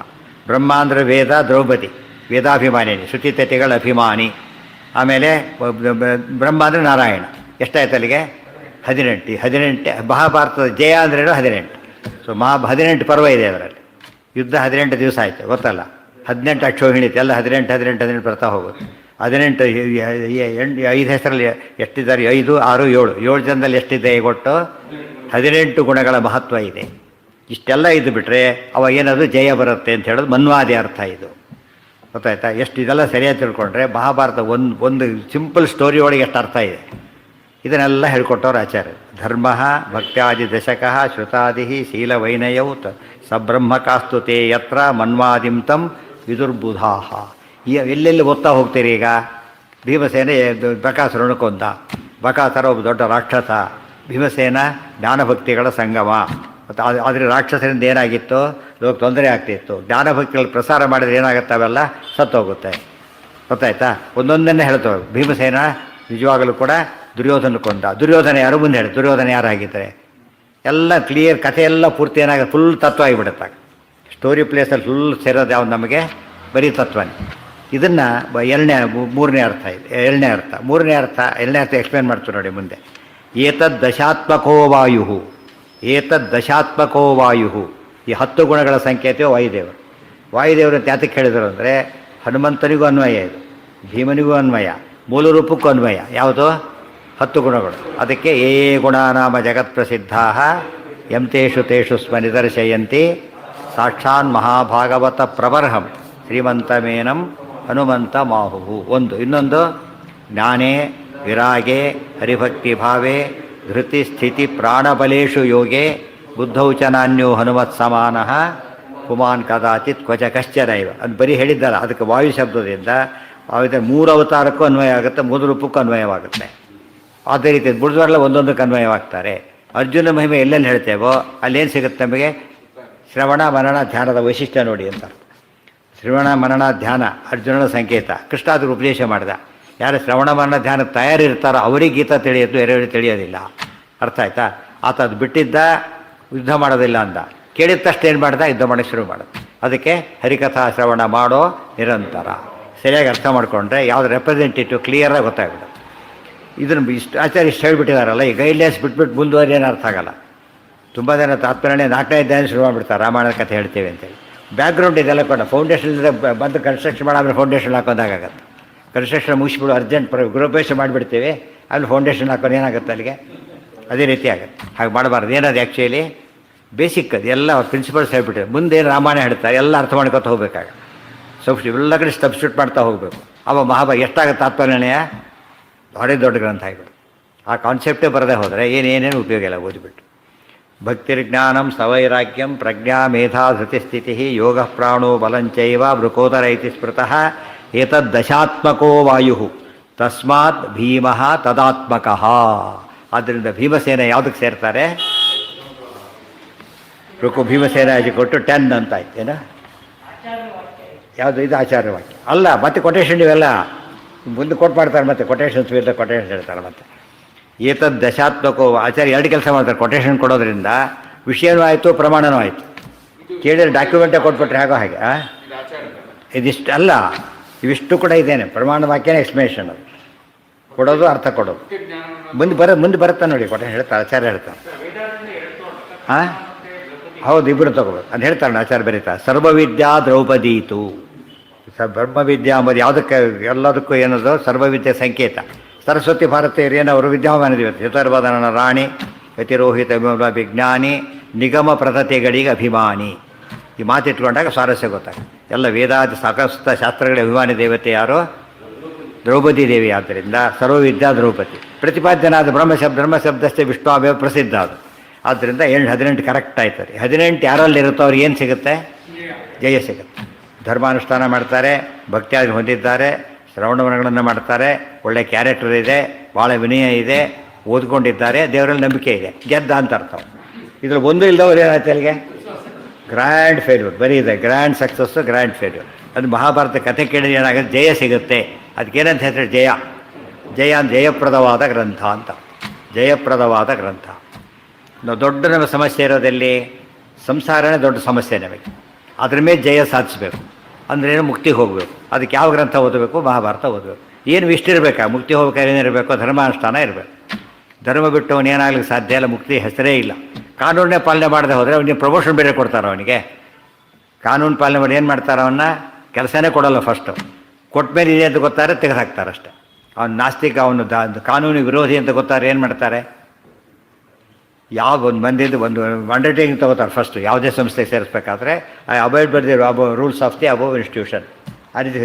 ಬ್ರಹ್ಮ ಅಂದರೆ ವೇದ, ದ್ರೌಪದಿ ವೇದಾಭಿಮಾನಿನಿ, ಶ್ರುತಿತತಿಗಳ ಅಭಿಮಾನಿ. ಆಮೇಲೆ ಬ್ರಹ್ಮ ಅಂದರೆ ನಾರಾಯಣ. ಎಷ್ಟಾಯ್ತು ಅಲ್ಲಿಗೆ? 18. ಮಹಾಭಾರತದ ಜಯ ಅಂದ್ರೇನು? 18. ಸೊ 18 ಪರ್ವ ಇದೆ ಅದರಲ್ಲಿ. ಯುದ್ಧ 18 ದಿವಸ ಆಯಿತು, ಗೊತ್ತಲ್ಲ. 18 ಅಕ್ಷೋಹಿಣಿತೆ ಎಲ್ಲ 18 ಬರ್ತಾ ಹೋಗುತ್ತೆ. 18 5 ಹೆಸರಲ್ಲಿ ಎಷ್ಟಿದ್ದಾರೆ? 5, 6, 7 ಜನದಲ್ಲಿ ಎಷ್ಟಿದೆ ಒಟ್ಟು? 18 ಗುಣಗಳ ಮಹತ್ವ ಇದೆ. ಇಷ್ಟೆಲ್ಲ ಇದು ಬಿಟ್ಟರೆ ಅವಾಗ ಏನದು ಜಯ ಬರುತ್ತೆ ಅಂತ ಹೇಳೋದು ಮನ್ವಾದಿ ಅರ್ಥ. ಇದು ಗೊತ್ತಾಯ್ತಾ? ಎಷ್ಟು ಇದೆಲ್ಲ ಸರಿಯಾಗಿ ತಿಳ್ಕೊಂಡ್ರೆ ಮಹಾಭಾರತ ಒಂದು ಸಿಂಪಲ್ ಸ್ಟೋರಿ ಒಳಗೆ ಎಷ್ಟು ಅರ್ಥ ಇದೆ. ಇದನ್ನೆಲ್ಲ ಹೇಳ್ಕೊಟ್ಟವ್ರು ಆಚಾರ್ಯ. ಧರ್ಮ ಭಕ್ತ್ಯಾದಿ ದಶಕಃ ಶ್ರುತಾದಿ ಶೀಲವೈನಯೌ ಸಬ್ರಹ್ಮಕಾಸ್ತು ತೇ ಯತ್ರ ಮನ್ವಾದಿಂ ತಂ ವಿದುರ್ಬುಧಾಹ. ಎಲ್ಲೆಲ್ಲಿ ಓದ್ತಾ ಹೋಗ್ತೀರಿ ಈಗ? ಭೀಮಸೇನ ಬಕಾಸುರನ ಕೊಂದ. ಬಕಾಸುರ ಒಬ್ಬ ದೊಡ್ಡ ರಾಕ್ಷಸ. ಭೀಮಸೇನ ಜ್ಞಾನಭಕ್ತಿಗಳ ಸಂಗಮ. ಮತ್ತು ಆದರೆ ರಾಕ್ಷಸರಿಂದ ಏನಾಗಿತ್ತು? ಲೋಕ ತೊಂದರೆ ಆಗ್ತಿತ್ತು. ಜ್ಞಾನಭಕ್ತಿಗಳು ಪ್ರಸಾರ ಮಾಡಿದ್ರೆ ಏನಾಗುತ್ತೆ? ಅವೆಲ್ಲ ಸತ್ತೋಗುತ್ತೆ. ಗೊತ್ತಾಯ್ತಾ? ಒಂದೊಂದನ್ನೇ ಹೇಳ್ತವೆ. ಭೀಮಸೇನ ನಿಜವಾಗಲೂ ಕೂಡ ದುರ್ಯೋಧನ ಕೊಂದ. ದುರ್ಯೋಧನ ಯಾರು? ಮುಂದೆ ಹೇಳಿ. ದುರ್ಯೋಧನ ಯಾರಾಗಿದ್ದಾರೆ? ಎಲ್ಲ ಕ್ಲಿಯರ್, ಕಥೆ ಎಲ್ಲ ಪೂರ್ತಿ ಏನಾಗುತ್ತೆ? ಫುಲ್ ತತ್ವ ಆಗಿಬಿಡುತ್ತೆ. ಸ್ಟೋರಿ ಪ್ಲೇಸಲ್ಲಿ ಫುಲ್ ಸೇರೋದು ಯಾವ್ದು ನಮಗೆ? ಬರೀ ತತ್ವನೇ. ಇದನ್ನು ಮೂರನೇ ಅರ್ಥ ಇದೆ. ಎರಡನೇ ಅರ್ಥ ಎಕ್ಸ್ಪ್ಲೇನ್ ಮಾಡ್ತೀವಿ ನೋಡಿ ಮುಂದೆ. ಏತದ್ ದಶಾತ್ಮಕೋ ವಾಯು. ಈ 10 ಗುಣಗಳ ಸಂಕೇತವೇ ವಾಯುದೇವರು ಅಂತ ಯಾತಕ್ಕೆ ಹೇಳಿದರು ಅಂದರೆ ಹನುಮಂತನಿಗೂ ಅನ್ವಯ ಇದು, ಭೀಮನಿಗೂ ಅನ್ವಯ, ಮೂಲ ರೂಪಕ್ಕೂ ಅನ್ವಯ. ಯಾವುದು? 10 ಗುಣಗಳು. ಅದಕ್ಕೆ ಏ ಗುಣಾನಾಮ ಜಗತ್ ಪ್ರಸಿದ್ಧಾ ಯಂತೇಷು ತೇಷು ಸ್ಮ ನಿದರ್ಶಯಂತಿ ಸಾಕ್ಷಾನ್ ಮಹಾಭಾಗವತ ಪ್ರಬರ್ಹಂ ಶ್ರೀಮಂತಮೇನಂ ಹನುಮಂತ ಮಾಹು. ಒಂದು. ಇನ್ನೊಂದು ಜ್ಞಾನೇ ವಿರಾಗೆ ಹರಿಭಕ್ತಿ ಭಾವೇ ಧೃತಿ ಸ್ಥಿತಿ ಪ್ರಾಣಬಲೇಶು ಯೋಗೆ ಬುದ್ಧೌ ಚ ನಾನ್ಯೋ ಹನುಮತ್ ಸಮಾನಃ ಪುಮಾನ್ ಕದಾಚಿತ್ ಕ್ವಚ ಕಶ್ಚನೈವ. ಅದು ಬರೀ ಹೇಳಿದ್ದಲ್ಲ, ಅದಕ್ಕೆ ವಾಯು ಶಬ್ದದಿಂದ 3 ಅವತಾರಕ್ಕೂ ಅನ್ವಯ ಆಗುತ್ತೆ, 3 ರೂಪಕ್ಕೂ ಅನ್ವಯವಾಗುತ್ತೆ. ಅದೇ ರೀತಿ ಬುಡ್ದವರೆಲ್ಲ ಒಂದೊಂದಕ್ಕೆ ಅನ್ವಯವಾಗ್ತಾರೆ. ಅರ್ಜುನ ಮಹಿಮೆ ಎಲ್ಲೆಲ್ಲಿ ಹೇಳ್ತೇವೋ ಅಲ್ಲೇನು ಸಿಗುತ್ತೆ ನಮಗೆ? ಶ್ರವಣ ಮನನ ಧ್ಯಾನದ ವೈಶಿಷ್ಟ್ಯ ನೋಡಿ ಅಂತ. ಶ್ರವಣ ಮನನ ಧ್ಯಾನ ಅರ್ಜುನನ ಸಂಕೇತ. ಕೃಷ್ಣ ಅದಕ್ಕೆ ಉಪದೇಶ ಮಾಡಿದ. ಯಾರು ಶ್ರವಣ ಮನನ ಧ್ಯಾನ ತಯಾರಿರ್ತಾರೋ ಅವರಿಗೆ ಗೀತ ತಿಳಿಯೋದು, ಬೇರೆಯವ್ರಿಗೆ ತಿಳಿಯೋದಿಲ್ಲ. ಅರ್ಥ ಆಯ್ತಾ? ಆತ ಅದು ಬಿಟ್ಟಿದ್ದ, ಯುದ್ಧ ಮಾಡೋದಿಲ್ಲ ಅಂದ. ಕೇಳಿದ ತಕ್ಷಣ ಏನು ಮಾಡ್ದ? ಯುದ್ಧ ಮಾಡೋಕ್ಕೆ ಶುರು ಮಾಡೋದು. ಅದಕ್ಕೆ ಹರಿಕಥಾ ಶ್ರವಣ ಮಾಡೋ ನಿರಂತರ. ಸರಿಯಾಗಿ ಅರ್ಥ ಮಾಡಿಕೊಂಡ್ರೆ ಯಾವುದು ರೆಪ್ರೆಸೆಂಟೇಟಿವ್ ಕ್ಲಿಯರಾಗಿ ಗೊತ್ತಾಗ್ಬಿಡುತ್ತೆ. ಇದನ್ನು ಆಚಾರ್ಯ ಇಷ್ಟು ಹೇಳ್ಬಿಟ್ಟಿದಾರಲ್ಲ, ಈ ಗೈಡ್ಲೈನ್ಸ್ ಬಿಟ್ಬಿಟ್ಟು ಮುಂದುವರಿ ಏನು ಅರ್ಥ ಆಗಲ್ಲ. ತುಂಬ ಜನ ತಾತ್ಪರ್ಯ 4ನೇ ಅಧ್ಯಾಯ ಶುರು ಮಾಡಿಬಿಡ್ತಾರೆ, ರಾಮಾಯಣದ ಕಥೆ ಹೇಳ್ತೇವೆ ಅಂತೇಳಿ. ಬ್ಯಾಕ್ಗ್ರೌಂಡ್ ಇದೆಲ್ಲ ಕೊಡ. ಫೌಂಡೇಶನ್ ಇಲ್ಲದೆ ಬಂದು ಕನ್ಸ್ಟ್ರಕ್ಷನ್ ಮಾಡಾಮೇಲೆ ಫೌಂಡೇಶನ್ ಹಾಕೋದಾಗತ್ತೆ. ಕನ್ಸ್ಟ್ರಕ್ಷನ್ ಮುಗಿಸ್ಬಿಡು, ಅರ್ಜೆಂಟ್ ಗೃಹಪ್ರವೇಶ ಮಾಡಿಬಿಡ್ತೀವಿ, ಅಲ್ಲಿ ಫೌಂಡೇಶನ್ ಹಾಕೋದು ಏನಾಗುತ್ತೆ ಅಲ್ಲಿಗೆ? ಅದೇ ರೀತಿ ಆಗುತ್ತೆ. ಹಾಗೆ ಮಾಡಬಾರ್ದು. ಏನದು ಆ್ಯಕ್ಚುಲಿ ಬೇಸಿಕ್, ಅದು ಎಲ್ಲ ಪ್ರಿನ್ಸಿಪಲ್ಸ್ ಹೇಳ್ಬಿಟ್ಟಿದೆ. ಮುಂದೇನು ರಾಮಾಯಣ ಹೇಳ್ತಾರೆ ಎಲ್ಲ ಅರ್ಥ ಮಾಡ್ಕೊತ ಹೋಗ್ಬೇಕಾಗ. ಎಲ್ಲ ಕಡೆ ಸಬ್ಸ್ಟಿಟ್ಯೂಟ್ ಮಾಡ್ತಾ ಹೋಗಬೇಕು. ಅವ ಎಷ್ಟಾಗುತ್ತೆ ತಾತ್ಪರ್ಯಣೆಯ ಭಾರಿ ದೊಡ್ಡ ಗ್ರಂಥ ಆಗಿಬಿಡು. ಆ ಕಾನ್ಸೆಪ್ಟೇ ಬರದೇ ಹೋದರೆ ಏನೇನು ಉಪಯೋಗ ಇಲ್ಲ ಓದಿಬಿಟ್ಟು. ಭಕ್ತಿರ್ಜ್ಞಾನಂ ಸವೈರಾಗ್ಯಂ ಪ್ರಜ್ಞಾ ಮೇಧಾ ಧೃತಿಸ್ಥಿತಿ ಯೋಗ ಪ್ರಾಣೋ ಬಲಂಚೈವ ವೃಕೋದರ ಇತಿ ಸ್ಮೃತಃ ಏತದ್ ದಶಾತ್ಮಕೋ ವಾಯು ತಸ್ಮಾತ್ ಭೀಮಃ ತದಾತ್ಮಕಃ. ಆದ್ದರಿಂದ ಭೀಮಸೇನ ಯಾವುದಕ್ಕೆ ಸೇರ್ತಾರೆ? ಭೀಮಸೇನ ಕೊಟ್ಟು 10 ಅಂತ ಆಯ್ತು. ಏನು ಯಾವುದು? ಇದು ಆಚಾರ್ಯ ವಾಕ್ಯ ಅಲ್ಲ. ಮತ್ತೆ ಕೊಟೇಶನ್ ಇವೆಲ್ಲ ಮುಂದೆ ಕೊಟ್ಟು ಮಾಡ್ತಾರೆ. ಮತ್ತೆ ಕೊಟೇಶನ್ಸ್ ವಿರುದ್ಧ ಕೊಟೇಶನ್ ಹೇಳ್ತಾರೆ. ಮತ್ತೆ ಏತದ್ ದಶಾತ್ಮಕೋ ಆಚಾರ್ಯ 2 ಕೆಲಸ ಮಾಡ್ತಾರೆ. ಕೊಟೇಶನ್ ಕೊಡೋದ್ರಿಂದ ವಿಷಯನೂ ಆಯಿತು, ಪ್ರಮಾಣನೂ ಆಯಿತು. ಕೇಳಿದ್ರೆ ಡಾಕ್ಯುಮೆಂಟೇ ಕೊಟ್ಬಿಟ್ರೆ ಹೇಗೋ ಹಾಗೆ. ಇದಿಷ್ಟು ಅಲ್ಲ, ಇವಿಷ್ಟು ಕೂಡ ಇದೇನೆ ಪ್ರಮಾಣ ವಾಕ್ಯನೇ ಎಕ್ಸ್ಪ್ಲನೇಷನ್. ಅದು ಕೊಡೋದು, ಅರ್ಥ ಕೊಡೋದು. ಮುಂದೆ ಬರುತ್ತೆ ನೋಡಿ. ಕೊಟೇಶನ್ ಹೇಳ್ತಾರೆ, ಆಚಾರ್ಯ ಹೇಳ್ತಾರೆ. ಹಾಂ ಹೌದು, ಇಬ್ಬರು ತಗೋಬೇಕು ಅದು ಹೇಳ್ತಾರೆ. ಆಚಾರ್ಯ ಬರೀತಾರೆ ಸರ್ವವಿದ್ಯಾ ದ್ರೌಪದೀತು. ಬ್ರಹ್ಮವಿದ್ಯಾ ಅಂಬೋದು ಯಾವುದಕ್ಕೆ? ಎಲ್ಲದಕ್ಕೂ ಏನದು? ಸರ್ವವಿದ್ಯೆ ಸಂಕೇತ. ಸರಸ್ವತಿ ಭಾರತೀಯರೇನು ಅವರು ವಿದ್ಯಾಮಾನದಿವತ್ತು ಚತುರ್ವದನ ರಾಣಿ ಯತಿರೋಹಿತ ವಿಜ್ಞಾನಿ ನಿಗಮ ಪ್ರತತೆಗಳಿಗೆ ಅಭಿಮಾನಿ. ಈ ಮಾತಿಟ್ಕೊಂಡಾಗ ಸ್ವಾರಸ್ಯ ಗೊತ್ತಾಗುತ್ತೆ. ಎಲ್ಲ ವೇದಾದಿ ಸಾಕಷ್ಟು ಶಾಸ್ತ್ರಗಳ ಅಭಿಮಾನಿ ದೇವತೆ ಯಾರು? ದ್ರೌಪದಿ ದೇವಿ. ಆದ್ದರಿಂದ ಸರ್ವವಿದ್ಯಾ ದ್ರೌಪದಿ. ಪ್ರತಿಪಾದ್ಯನಾದ ಬ್ರಹ್ಮಶಬ್ದಸ್ಥೆ ವಿಷ್ಣುವೇ ಪ್ರಸಿದ್ಧ. ಅದು ಆದ್ದರಿಂದ 18 ಕರೆಕ್ಟ್ ಆಯ್ತದೆ. 18 ಯಾರಲ್ಲಿರುತ್ತೋ ಅವ್ರಿಗೆ ಏನು ಸಿಗುತ್ತೆ? ಜಯ ಸಿಗುತ್ತೆ. ಧರ್ಮಾನುಷ್ಠಾನ ಮಾಡ್ತಾರೆ, ಭಕ್ತಿಯಾಗಿ ಹೊಂದಿದ್ದಾರೆ, ಶ್ರವಣಗಳನ್ನು ಮಾಡ್ತಾರೆ, ಒಳ್ಳೆ ಕ್ಯಾರೆಕ್ಟರ್ ಇದೆ, ಭಾಳ ವಿನಯ ಇದೆ, ಓದ್ಕೊಂಡಿದ್ದಾರೆ, ದೇವರಲ್ಲಿ ನಂಬಿಕೆ ಇದೆ, ಗೆದ್ದ ಅಂತ ಅರ್ಥ. ಇದ್ರಲ್ಲಿ ಒಂದು ಇಲ್ಲದವ್ರು ಏನಾಯ್ತು ಅಲ್ಲಿಗೆ? Grand failure. ಬರೀ ಇದೆ ಗ್ರ್ಯಾಂಡ್ ಸಕ್ಸಸ್ಸು, ಗ್ರ್ಯಾಂಡ್ ಫೇಲ್ಯೂರ್. ಅದು ಮಹಾಭಾರತ ಕಥೆ ಕೇಳಿದ್ರೆ ಏನಾಗುತ್ತೆ? ಜಯ ಸಿಗುತ್ತೆ. ಅದಕ್ಕೇನಂತ ಹೇಳ್ತಾರೆ? ಜಯ. ಜಯ ಜಯಪ್ರದವಾದ ಗ್ರಂಥ ಅಂತ. ಜಯಪ್ರದವಾದ ಗ್ರಂಥ. ನಾವು ದೊಡ್ಡ ನಮ್ಮ ಸಮಸ್ಯೆ ಇರೋದಲ್ಲಿ ಸಂಸಾರನೇ ದೊಡ್ಡ ಸಮಸ್ಯೆ ನಮಗೆ. ಅದ್ರ ಮೇಲೆ ಜಯ ಸಾಧಿಸಬೇಕು ಅಂದ್ರೇನು? ಮುಕ್ತಿಗೆ ಹೋಗಬೇಕು. ಅದಕ್ಕೆ ಯಾವ ಗ್ರಂಥ ಓದಬೇಕು? ಮಹಾಭಾರತ ಓದಬೇಕು. ಏನು ಇಷ್ಟಿರಬೇಕಾ? ಮುಕ್ತಿ ಹೋಗ್ಬೇಕಾದ್ರೆ ಏನಿರಬೇಕು? ಧರ್ಮಾನುಷ್ಠಾನ ಇರಬೇಕು. ಧರ್ಮ ಬಿಟ್ಟು ಅವನು ಏನಾಗಲಿಕ್ಕೆ ಸಾಧ್ಯ ಇಲ್ಲ. ಮುಕ್ತಿ ಹೆಸರೇ ಇಲ್ಲ. ಕಾನೂನೇ ಪಾಲನೆ ಮಾಡದೆ ಹೋದರೆ ಅವನಿಗೆ ಪ್ರಮೋಷನ್ ಬೇರೆ ಕೊಡ್ತಾರೆ. ಅವನಿಗೆ ಕಾನೂನು ಪಾಲನೆ ಮಾಡಿ ಏನು ಮಾಡ್ತಾರೆ? ಅವನ್ನ ಕೆಲಸನೇ ಕೊಡೋಲ್ಲ. ಫಸ್ಟು ಕೊಟ್ಟ ಮೇಲೆ ಇದೆ ಅಂತ ಗೊತ್ತಾರೆ, ತೆಗೆದುಹಾಕ್ತಾರೆ ಅಷ್ಟೇ. ಅವನು ನಾಸ್ತಿಕ, ಅವನು ಕಾನೂನು ವಿರೋಧಿ ಅಂತ ಗೊತ್ತಾರೆ, ಏನು ಮಾಡ್ತಾರೆ? ಯಾವ ಒಂದು ಮಂದಿದ್ದು ಒಂದು ಅಂಡರ್ಟೇಕಿಂಗ್ ತಗೋತಾರೆ ಫಸ್ಟು. ಯಾವುದೇ ಸಂಸ್ಥೆಗೆ ಸೇರಿಸ್ಬೇಕಾದ್ರೆ I abide by the rules of the above institution. ಆ ರೀತಿ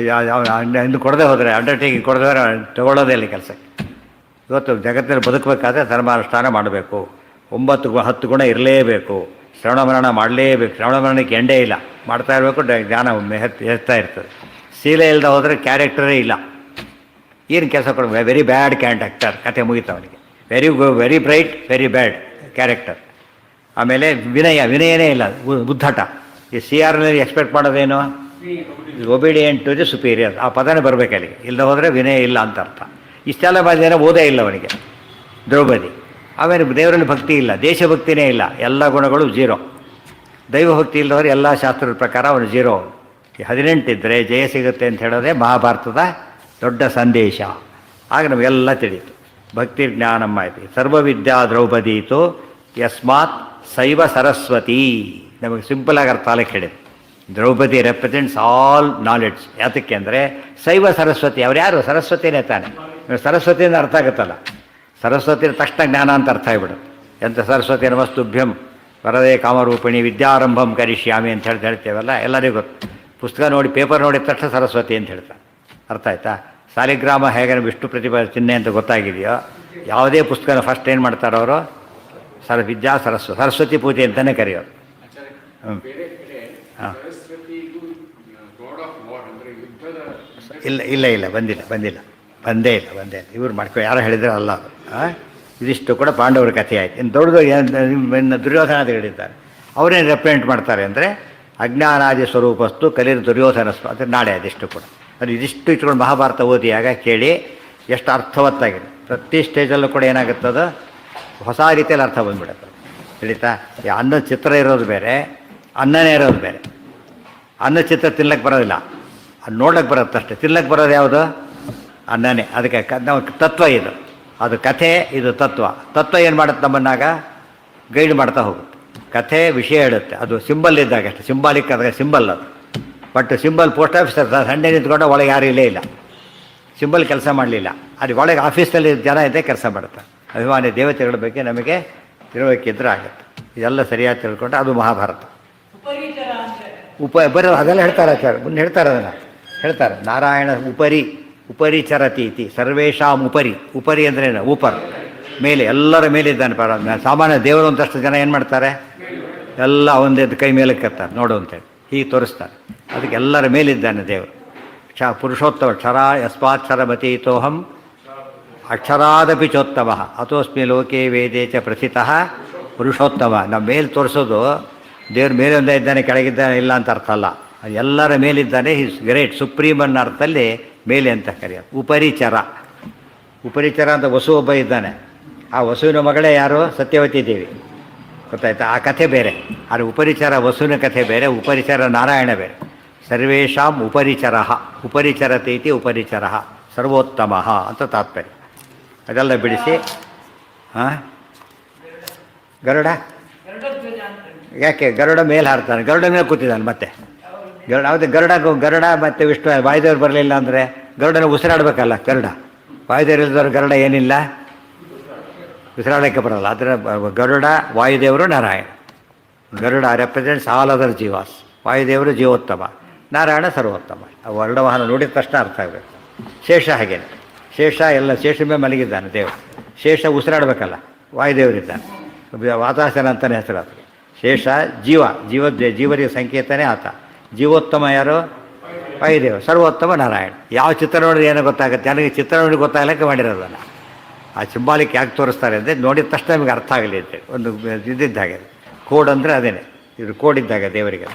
ಇನ್ನು ಕೊಡದೆ ಹೋದರೆ, ಅಂಡರ್ಟೇಕಿಂಗ್ ಕೊಡದೆ ಹೋದರೆ ತಗೊಳ್ಳೋದೇ ಇಲ್ಲ ಕೆಲಸಕ್ಕೆ. ಇವತ್ತು ಜಗತ್ತಿನಲ್ಲಿ ಬದುಕಬೇಕಾದ್ರೆ ಧರ್ಮಾನುಷ್ಠಾನ ಮಾಡಬೇಕು. 9-10 ಗುಣ ಇರಲೇಬೇಕು. ಶ್ರವಣ ಮರಣ ಮಾಡಲೇಬೇಕು. ಶ್ರವಣ ಮರಣಕ್ಕೆ ಎಂಡೇ ಇಲ್ಲ. ಮಾಡ್ತಾ ಇರಬೇಕು. ಜ್ಞಾನ ಹೆಚ್ಚುತ್ತಾ ಇರ್ತದೆ. ಶೀಲ ಇಲ್ಲದೆ ಹೋದರೆ ಕ್ಯಾರೆಕ್ಟರೇ ಇಲ್ಲ. ಏನು ಕೆಲಸ ಕೊಡಬೇಕು? Very bad character. ಕತೆ ಮುಗಿತು ಅವನಿಗೆ. Very bright, very bad character. ಆಮೇಲೆ ವಿನಯನೇ ಇಲ್ಲ, ಉದ್ದಟ. ಈ CRನಲ್ಲಿ ಎಕ್ಸ್ಪೆಕ್ಟ್ ಮಾಡೋದೇನು? Obedient to the superior. ಆ ಪದನೇ ಬರಬೇಕು ಅಲ್ಲಿಗೆ. ಇಲ್ಲದೆ ಹೋದರೆ ವಿನಯ ಇಲ್ಲ ಅಂತ ಅರ್ಥ. ಇಷ್ಟೆಲ್ಲ ಬಾಧ್ಯನ ಓದೇ ಇಲ್ಲ ಅವನಿಗೆ ದ್ರೌಪದಿ. ಆಮೇಲೆ ದೇವರಲ್ಲಿ ಭಕ್ತಿ ಇಲ್ಲ, ದೇಶಭಕ್ತಿನೇ ಇಲ್ಲ, ಎಲ್ಲ ಗುಣಗಳು ಜೀರೋ. ದೈವಭಕ್ತಿ ಇಲ್ಲದವರು ಎಲ್ಲ ಶಾಸ್ತ್ರದ ಪ್ರಕಾರ ಅವನು ಜೀರೋ. 18 ಇದ್ದರೆ ಜಯ ಸಿಗುತ್ತೆ ಅಂತ ಹೇಳೋದೇ ಮಹಾಭಾರತದ ದೊಡ್ಡ ಸಂದೇಶ. ಆಗ ನಮಗೆಲ್ಲ ತಿಳಿಯಿತು. ಭಕ್ತಿ ಜ್ಞಾನಮ್ಮ ಐತಿ. ಸರ್ವವಿದ್ಯಾ ದ್ರೌಪದೀತು ಯಸ್ಮಾತ್ ಶೈವ ಸರಸ್ವತಿ. ನಮಗೆ ಸಿಂಪಲಾಗಿ ಅರ್ಥ ಆಗಲಿಕ್ಕೆ ಹೇಳಿದೆ. Draupadi represents all knowledge. ಯಾತಕ್ಕೆ ಅಂದರೆ ಶೈವ ಸರಸ್ವತಿ. ಅವ್ರು ಯಾರು? ಸರಸ್ವತಿನೇ ತಾನೆ. ಸರಸ್ವತಿಯಿಂದ ಅರ್ಥ ಆಗುತ್ತಲ್ಲ. ಸರಸ್ವತಿ ತಕ್ಷಣ ಜ್ಞಾನ ಅಂತ ಅರ್ಥ ಆಗಿಬಿಡುತ್ತೆ. ಎಂಥ ಸರಸ್ವತಿ ನಮಸ್ತುಭ್ಯಂ ವರದೇ ಕಾಮರೂಪಿಣಿ ವಿದ್ಯಾರಂಭಂ ಕರಿಷ್ಯಾಮಿ ಅಂತ ಹೇಳ್ತೇವಲ್ಲ, ಎಲ್ಲರಿಗೂ ಗೊತ್ತು. ಪುಸ್ತಕ ನೋಡಿ, ಪೇಪರ್ ನೋಡಿದ ತಕ್ಷಣ ಸರಸ್ವತಿ ಅಂತ ಹೇಳ್ತಾರೆ. ಅರ್ಥ ಆಯ್ತಾ? ಸಾಲಿಗ್ರಾಮ ಹೇಗೆ ವಿಷ್ಣು ಪ್ರತಿಭಾ ಚಿಹ್ನೆ ಅಂತ ಗೊತ್ತಾಗಿದೆಯೋ, ಯಾವುದೇ ಪುಸ್ತಕನ ಫಸ್ಟ್ ಏನು ಮಾಡ್ತಾರೋ ಅವರು ವಿದ್ಯಾ ಸರಸ್ವತಿ ಪೂಜೆ ಅಂತಲೇ ಕರೆಯೋರು. ಹಾಂ, ಇಲ್ಲ ಬಂದೇ ಇಲ್ಲ. ಇವ್ರು ಮಾಡ್ಕೊ ಯಾರೋ ಹೇಳಿದ್ರೆ ಅಲ್ಲ ಅದು. ಇದಿಷ್ಟು ಕೂಡ ಪಾಂಡವರ ಕಥೆ ಆಯಿತು. ಇನ್ನು ದೊಡ್ಡದು ದುರ್ಯೋಧನ ಅಂತ ಹೇಳಿದ್ದಾರೆ. ಅವರೇನು ರೆಪ್ರೆಸೆಂಟ್ ಮಾಡ್ತಾರೆ ಅಂದರೆ ಅಜ್ಞಾನಾದಿ ಸ್ವರೂಪಸ್ತು ಕಲಿರ್ ದುರ್ಯೋಧನಸ್ತು. ಅದು ನಾಳೆ ಅದಿಷ್ಟು ಕೂಡ. ಅದು ಇದಿಷ್ಟು ಇಟ್ಕೊಂಡು ಮಹಾಭಾರತ ಓದಿಯಾಗ ಕೇಳಿ ಎಷ್ಟು ಅರ್ಥವತ್ತಾಗಿದೆ. ಪ್ರತಿ ಸ್ಟೇಜಲ್ಲೂ ಕೂಡ ಏನಾಗುತ್ತದೋ ಹೊಸ ರೀತಿಯಲ್ಲಿ ಅರ್ಥ ಬಂದುಬಿಡುತ್ತೆ. ತಿಳಿತಾ? ಅನ್ನದ ಚಿತ್ರ ಇರೋದು ಬೇರೆ, ಅನ್ನನೇ ಇರೋದು ಬೇರೆ. ಅನ್ನ ಚಿತ್ರ ತಿನ್ಲಕ್ಕೆ ಬರೋದಿಲ್ಲ, ಅದು ನೋಡ್ಲಿಕ್ಕೆ ಬರುತ್ತಷ್ಟೆ. ತಿನ್ಲಕ್ಕೆ ಬರೋದು ಯಾವುದು? ಅನ್ನನೇ. ಅದಕ್ಕೆ ನಾವು ತತ್ವ ಇದು, ಅದು ಕಥೆ, ಇದು ತತ್ವ. ತತ್ವ ಏನು ಮಾಡುತ್ತೆ? ನಮ್ಮನ್ನಾಗ ಗೈಡ್ ಮಾಡ್ತಾ ಹೋಗುತ್ತೆ. ಕಥೆ ವಿಷಯ ಹೇಳುತ್ತೆ. ಅದು ಸಿಂಬಲ್ ಇದ್ದಾಗ ಅಷ್ಟೆ, ಸಿಂಬಾಲಿಕ್. ಅದಕ್ಕೆ ಸಿಂಬಲ್ ಅದು. But symbol post office Sunday ನಿಂತ್ಕೊಂಡು ಒಳಗೆ ಯಾರು ಇಲ್ಲೇ ಇಲ್ಲ, ಸಿಂಬಲ್ ಕೆಲಸ ಮಾಡಲಿಲ್ಲ. ಅದು ಒಳಗೆ ಆಫೀಸಲ್ಲಿ ಜನ ಇದೆ, ಕೆಲಸ ಮಾಡುತ್ತೆ. ಅಭಿಮಾನಿ ದೇವತೆಗಳ ಬಗ್ಗೆ ನಮಗೆ ತಿಳುವಳಿಕಿದ್ರೆ ಆಗುತ್ತೆ. ಇದೆಲ್ಲ ಸರಿಯಾಗಿ ತಿಳ್ಕೊಂಡ್ರೆ ಅದು ಮಹಾಭಾರತ. ಬರೋ ಅದೆಲ್ಲ ಹೇಳ್ತಾರೆ ಆಚಾರ್ಯ, ಮುಂದೆ ಹೇಳ್ತಾರೆ, ಅದನ್ನು ಹೇಳ್ತಾರೆ. ನಾರಾಯಣ ಉಪರಿ ಚರತಿ ಇತಿ ಸರ್ವೇಷಾಂ ಉಪರಿ ಅಂದ್ರೇನು? ಉಪರ್, ಮೇಲೆ, ಎಲ್ಲರ ಮೇಲಿದ್ದಾನೆ. ಸಾಮಾನ್ಯ ದೇವರು ಅಂತಷ್ಟು ಜನ ಏನು ಮಾಡ್ತಾರೆ? ಎಲ್ಲ ಒಂದೇದು ಕೈ ಮೇಲೆ ಕತ್ತಾರೆ ನೋಡು ಅಂತೇಳಿ ಹೀಗೆ ತೋರಿಸ್ತಾರೆ. ಅದಕ್ಕೆ ಎಲ್ಲರ ಮೇಲಿದ್ದಾನೆ ದೇವರು. ಪುರುಷೋತ್ತಮ ಕ್ಷರ ಯಸ್ಮಾಕ್ಷರಮತೀತೋಹಂ ಅಕ್ಷರಾದಪಿ ಚೋತ್ತಮ ಅಥೋಸ್ಮಿ ಲೋಕೆ ವೇದೇ ಚ ಪ್ರಸಿತಃ ಪುರುಷೋತ್ತಮ. ನಮ್ಮ ಮೇಲೆ ತೋರಿಸೋದು ದೇವ್ರ ಮೇಲೆ ಒಂದೇ ಇದ್ದಾನೆ, ಕೆಳಗಿದ್ದಾನೆ ಇಲ್ಲ ಅಂತ ಅರ್ಥ ಅಲ್ಲ. ಎಲ್ಲರ ಮೇಲಿದ್ದಾನೆ. ಈಸ್ ಗ್ರೇಟ್, ಸುಪ್ರೀಮ್ ಅನ್ನೋ ಅರ್ಥದಲ್ಲಿ ಮೇಲೆ ಅಂತ ಕರೆಯೋದು. ಉಪರಿಚರ ಅಂತ ವಸು ಒಬ್ಬ ಇದ್ದಾನೆ. ಆ ವಸುವಿನ ಮಗಳೇ ಯಾರು? ಸತ್ಯವತಿ ದೇವಿ. ಗೊತ್ತಾಯ್ತಾ? ಆ ಕಥೆ ಬೇರೆ. ಆದರೆ ಉಪರಿಚರ ವಸುವಿನ ಕಥೆ ಬೇರೆ, ಉಪರಿಚರ ನಾರಾಯಣ ಬೇರೆ. ಸರ್ವೇಷಾಂ ಉಪರಿಚರತಿ ಇತಿ ಉಪರಿಚರ ಸರ್ವೋತ್ತಮ ಅಂತ ತಾತ್ಪರ್ಯ. ಅದೆಲ್ಲ ಬಿಡಿಸಿ. ಹಾಂ, ಗರುಡ ಯಾಕೆ? ಗರುಡ ಮೇಲೆ ಹಾರ್ತಾನೆ, ಗರುಡ ಮೇಲೆ ಕೂತಿದ್ದಾನೆ. ಮತ್ತೆ ಗರುಡ ಮತ್ತು ವಿಷ್ಣು ವಾಯುದೇವರು ಬರಲಿಲ್ಲ ಅಂದರೆ ಗರುಡನ ಉಸಿರಾಡಬೇಕಲ್ಲ. ವಾಯುದೇವರು ಇಲ್ದವ್ರು ಗರುಡ ಏನಿಲ್ಲ, ಉಸಿರಾಡೋಕ್ಕೆ ಬರೋಲ್ಲ. ಅದರ ಗರುಡ ವಾಯುದೇವರು Narayana. Garuda represents all other jivas. ವಾಯುದೇವರು ಜೀವೋತ್ತಮ, ನಾರಾಯಣ ಸರ್ವೋತ್ತಮ. ವರ್ಣವಾಹನ ನೋಡಿದ ತಕ್ಷಣ ಅರ್ಥ ಆಗಬೇಕು. ಶೇಷ ಹಾಗೇನೆ. ಶೇಷ ಮೇಲೆ ಮಲಗಿದ್ದಾನೆ ದೇವರು. ಶೇಷ ಉಸಿರಾಡಬೇಕಲ್ಲ, ವಾಯುದೇವರಿದ್ದಾನೆ. ವಾತಾಸನ ಅಂತಲೇ ಹೆಸರು ಅದು. ಶೇಷ ಜೀವರಿಗೆ ಸಂಕೇತನೇ ಆತ. ಜೀವೋತ್ತಮ ಯಾರು? ವಾಯುದೇವ ಸರ್ವೋತ್ತಮ ನಾರಾಯಣ. ಯಾವ ಚಿತ್ರ ನೋಡಿದ್ರೆ ಏನೋ ಗೊತ್ತಾಗುತ್ತೆ, ನನಗೆ ಚಿತ್ರ ನೋಡಿ ಗೊತ್ತಾಗಲಿಕ್ಕೆ ಮಾಡಿರೋದನ್ನು. ಆ ಸಿಂಬಾಲಿಕ್ ಯಾಕೆ ತೋರಿಸ್ತಾರೆ ಅಂದರೆ ನೋಡಿದ ತಕ್ಷಣ ನಮಗೆ ಅರ್ಥ ಆಗಲಿ ಅಂತೇಳಿ ಒಂದು ಇದ್ದಿದ್ದ ಹಾಗೆ. ಕೋಡ್ ಅಂದರೆ ಅದೇನೆ, ಇದು ಕೋಡ್ ಇದ್ದಾಗ ದೇವರಿಗೆ.